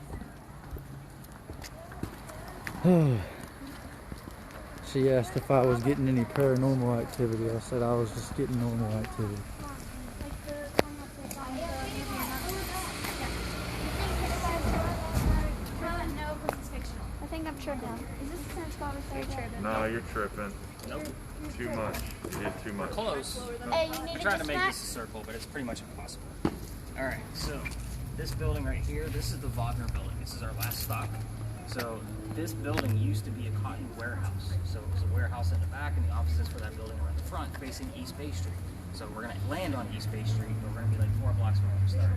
She asked if I was getting any paranormal activity. I said I was just getting normal activity. Like the No, you're tripping. Nope. Too much. You did too much. Close. Hey, you need We're to trying get to make snack? this a circle, but it's pretty much impossible. All right, so this building right here, this is the Wagner building. This is our last stop. So this building used to be a cotton warehouse. So it was a warehouse in the back, and the offices for that building are in the front, facing East Bay Street. So we're gonna land on East Bay Street, but we're gonna be like 4 blocks from where we started.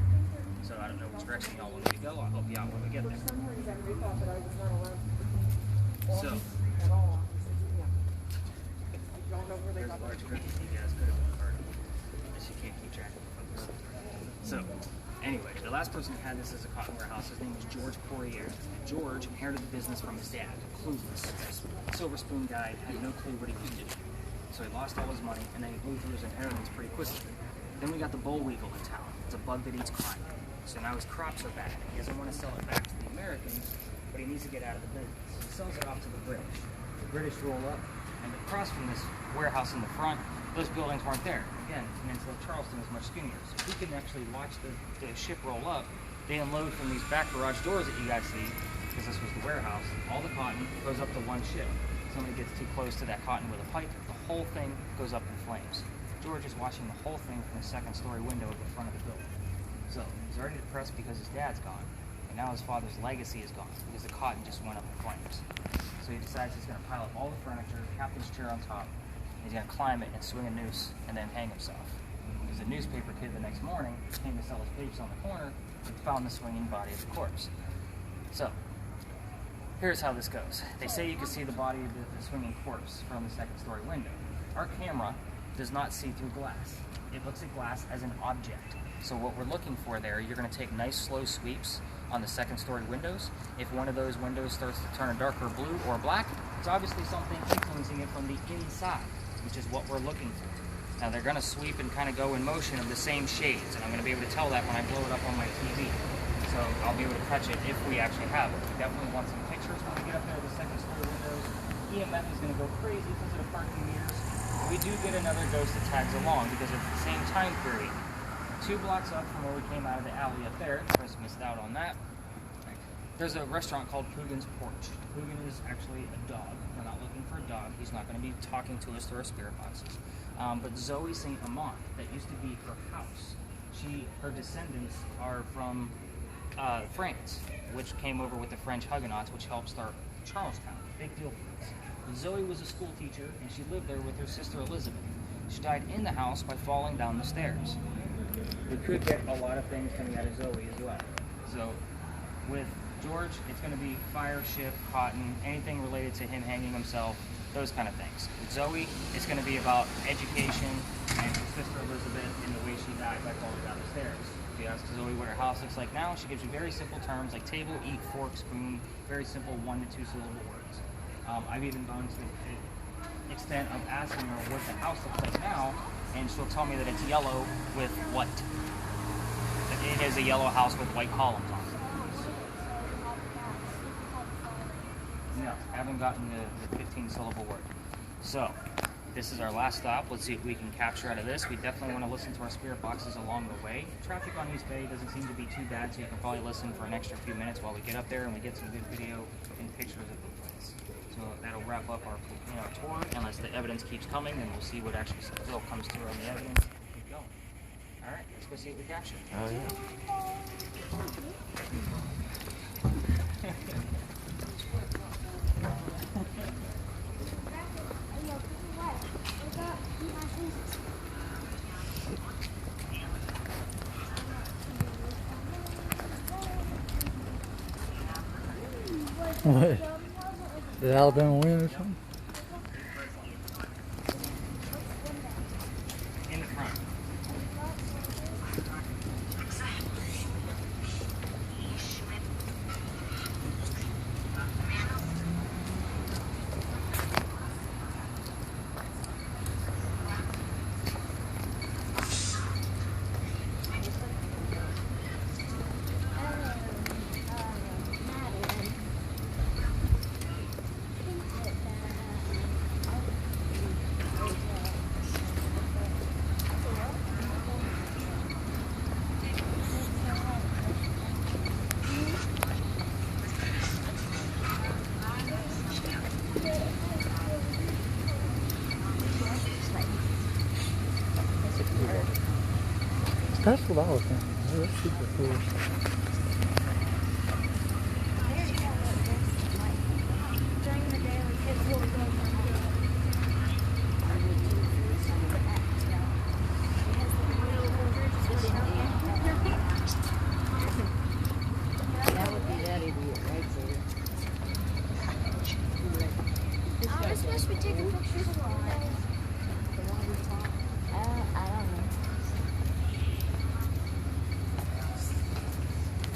So I don't know which direction y'all want me to go. I'll help you out when we get there. So. There's a large group you guys could have been part of. Unless you can't keep track of the folks. So, anyway, the last person who had this as a cotton warehouse, his name was George Poirier. George inherited the business from his dad, clueless. Silver spoon guy, had no clue what he was doing. So he lost all his money, and then he blew through his inheritance pretty quickly. Then we got the boll weevil in town. It's a bug that eats cotton. So now his crops are bad. He doesn't want to sell it back to the Americans, but he needs to get out of the business. So he sells it off to the British. The British roll up, and across from this warehouse in the front, those buildings weren't there. Again, Peninsula Charleston is much skinnier. So we can actually watch the ship roll up. They unload from these back garage doors that you guys see, because this was the warehouse. All the cotton goes up to one ship. Somebody gets too close to that cotton with a pipe, the whole thing goes up in flames. George is watching the whole thing from the second-story window at the front of the building. So he's already depressed because his dad's gone, and now his father's legacy is gone because the cotton just went up in flames. So he decides he's going to pile up all the furniture, the captain's chair on top, and he's going to climb it and swing a noose and then hang himself. Because the newspaper kid the next morning came to sell his papers on the corner and found the swinging body of the corpse. So here's how this goes. They say you can see the body of the swinging corpse from the second-story window. Our camera does not see through glass. It looks at glass as an object. So what we're looking for there, you're going to take nice slow sweeps on the second-story windows. If one of those windows starts to turn a darker blue or black, it's obviously something influencing it from the inside, which is what we're looking for. Now they're going to sweep and kind of go in motion of the same shades, and I'm going to be able to tell that when I blow it up on my TV. So I'll be able to catch it if we actually have it. We definitely want some pictures when we get up there to the second-story windows. EMF is going to go crazy because of the parking meters. We do get another ghost that tags along because it's the same time period. 2 blocks up from where we came out of the alley up there, Chris missed out on that. There's a restaurant called Coogan's Porch. Coogan is actually a dog. We're not looking for a dog. He's not going to be talking to us through our spirit boxes. But Zoe St. Amant, that used to be her house. Her descendants are from France, which came over with the French Huguenots, which helped start Charlestown. Big deal for us. Zoe was a school teacher, and she lived there with her sister Elizabeth. She died in the house by falling down the stairs. We could get a lot of things coming out of Zoe as well. So with George, it's going to be fire, ship, cotton, anything related to him hanging himself, those kind of things. With Zoe, it's going to be about education and her sister Elizabeth and the way she died by falling down the stairs. If you ask Zoe what her house looks like now, she gives you very simple terms like table, eat, fork, spoon, very simple 1 to 2 syllable words. I've even gone to the extent of asking her what the house looks like now, and she'll tell me that it's yellow with white. It is a yellow house with white columns on it. No, haven't gotten the 15-syllable word. So, this is our last stop. Let's see if we can capture out of this. We definitely want to listen to our spirit boxes along the way. Traffic on East Bay doesn't seem to be too bad, so you can probably listen for an extra few minutes while we get up there and we get some good video and pictures of the place. So that'll wrap up our tour. Unless the evidence keeps coming, then we'll see what actually still comes through on the evidence. Keep going. All right, let's go see what we captured. Oh yeah. What? Did Alabama win or something? In the front. That's what I was thinking. Oh, that's super cool. During the day, like kids will go That would be that idiot right there. I was supposed to be taking pictures of all that. I don't know.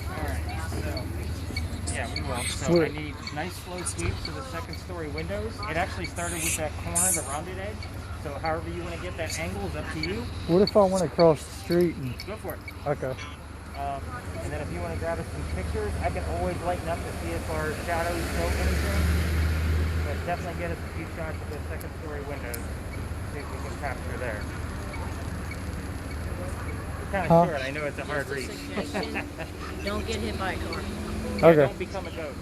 Alright, so yeah, we will. So I need nice slow sweeps for the second story windows. It actually started with that corner, the rounded edge. So however you want to get that angle is up to you. What if I went across the street and... Go for it. Okay. And then if you want to grab us some pictures, I can always lighten up to see if our shadows show anything. But definitely get us a few shots of the second story windows. See if we can capture there. It's kind of short. I know it's a hard reach. Don't get hit by a car. Okay. Don't become a ghost.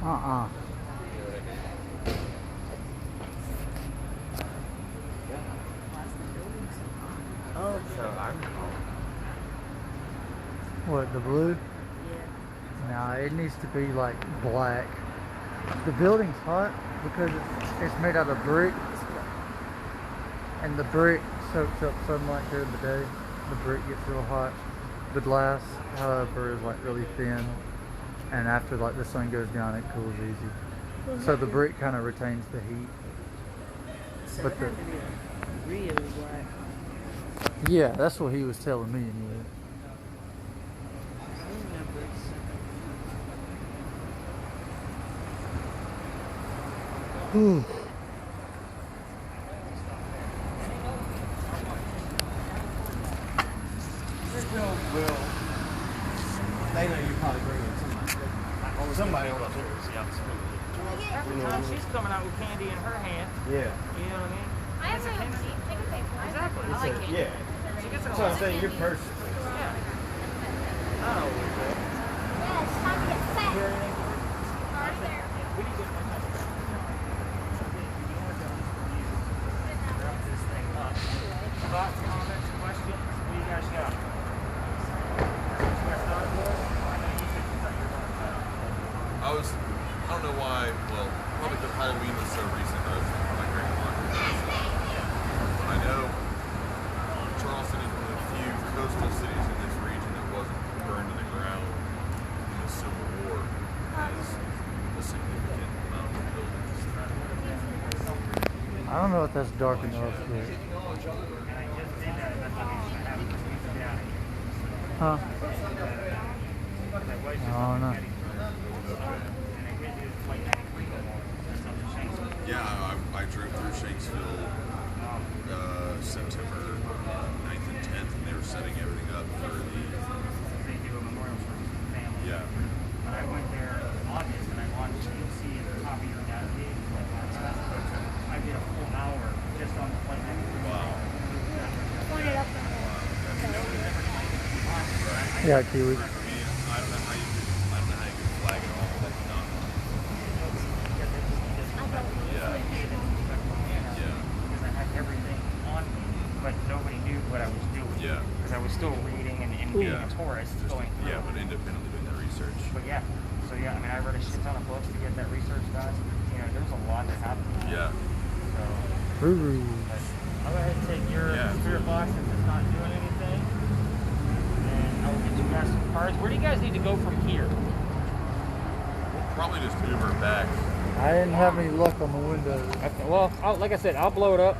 Oh, What, the blue? yeah. Nah, it needs to be like black. The building's hot because it's made out of brick, and the brick soaks up sunlight during the day. The brick gets real hot. The glass, however, is like really thin, and after like the sun goes down, it cools easy. So the brick kind of retains the heat. So But it the- had to be really black. Yeah, that's what he was telling me anyway. I remember it's They know you probably bring in somebody on the Every time she's coming out with candy in her hand, Yeah. you know what I mean? I have my own seat. Take a picture. Exactly. I like candy. Yeah. She gets it That's all. what I'm saying. You're first. Yeah. Oh, Yeah, it's time to get fat. Right there. we need to get one time. Wrap this thing up. Thoughts, comments, questions? What do you guys got? You guys thought of it? I know you said you thought you were going to cut. I don't know why, well, probably because Halloween was so recent, I was thinking my grandma. But I know Charleston is one of the few coastal cities in this region that wasn't burned to the ground in the Civil War as a significant amount of I don't know if that's dark enough, but... Huh? I don't know. Yeah, I drove through Shanksville September 9th and 10th, and they were setting everything up for the... They do a memorial service for the family. Yeah. But I went there in August, and I watched TLC at the top of your navigation. I did a full hour just on the flight navigation. Wow. Point it up. Yeah, Kiwi. I mean, I don't know how you could flag it all, but not. Yeah. Yeah. Because I had everything on me, but nobody knew what I was doing. Yeah. Because I was still reading and being Yeah. a tourist going through. Yeah, but independently doing that research. But yeah, so yeah, I mean, I read a shit ton of books to get that research done. You know, there was a lot that happened. Yeah. So, Roo-roo. but I'll go ahead and take your spirit box since it's not doing anything. And I will get you guys some cards. Where do you guys need to go from here? We'll probably just Uber back. I didn't have any luck on the windows. Okay, well, like I said, I'll blow it up.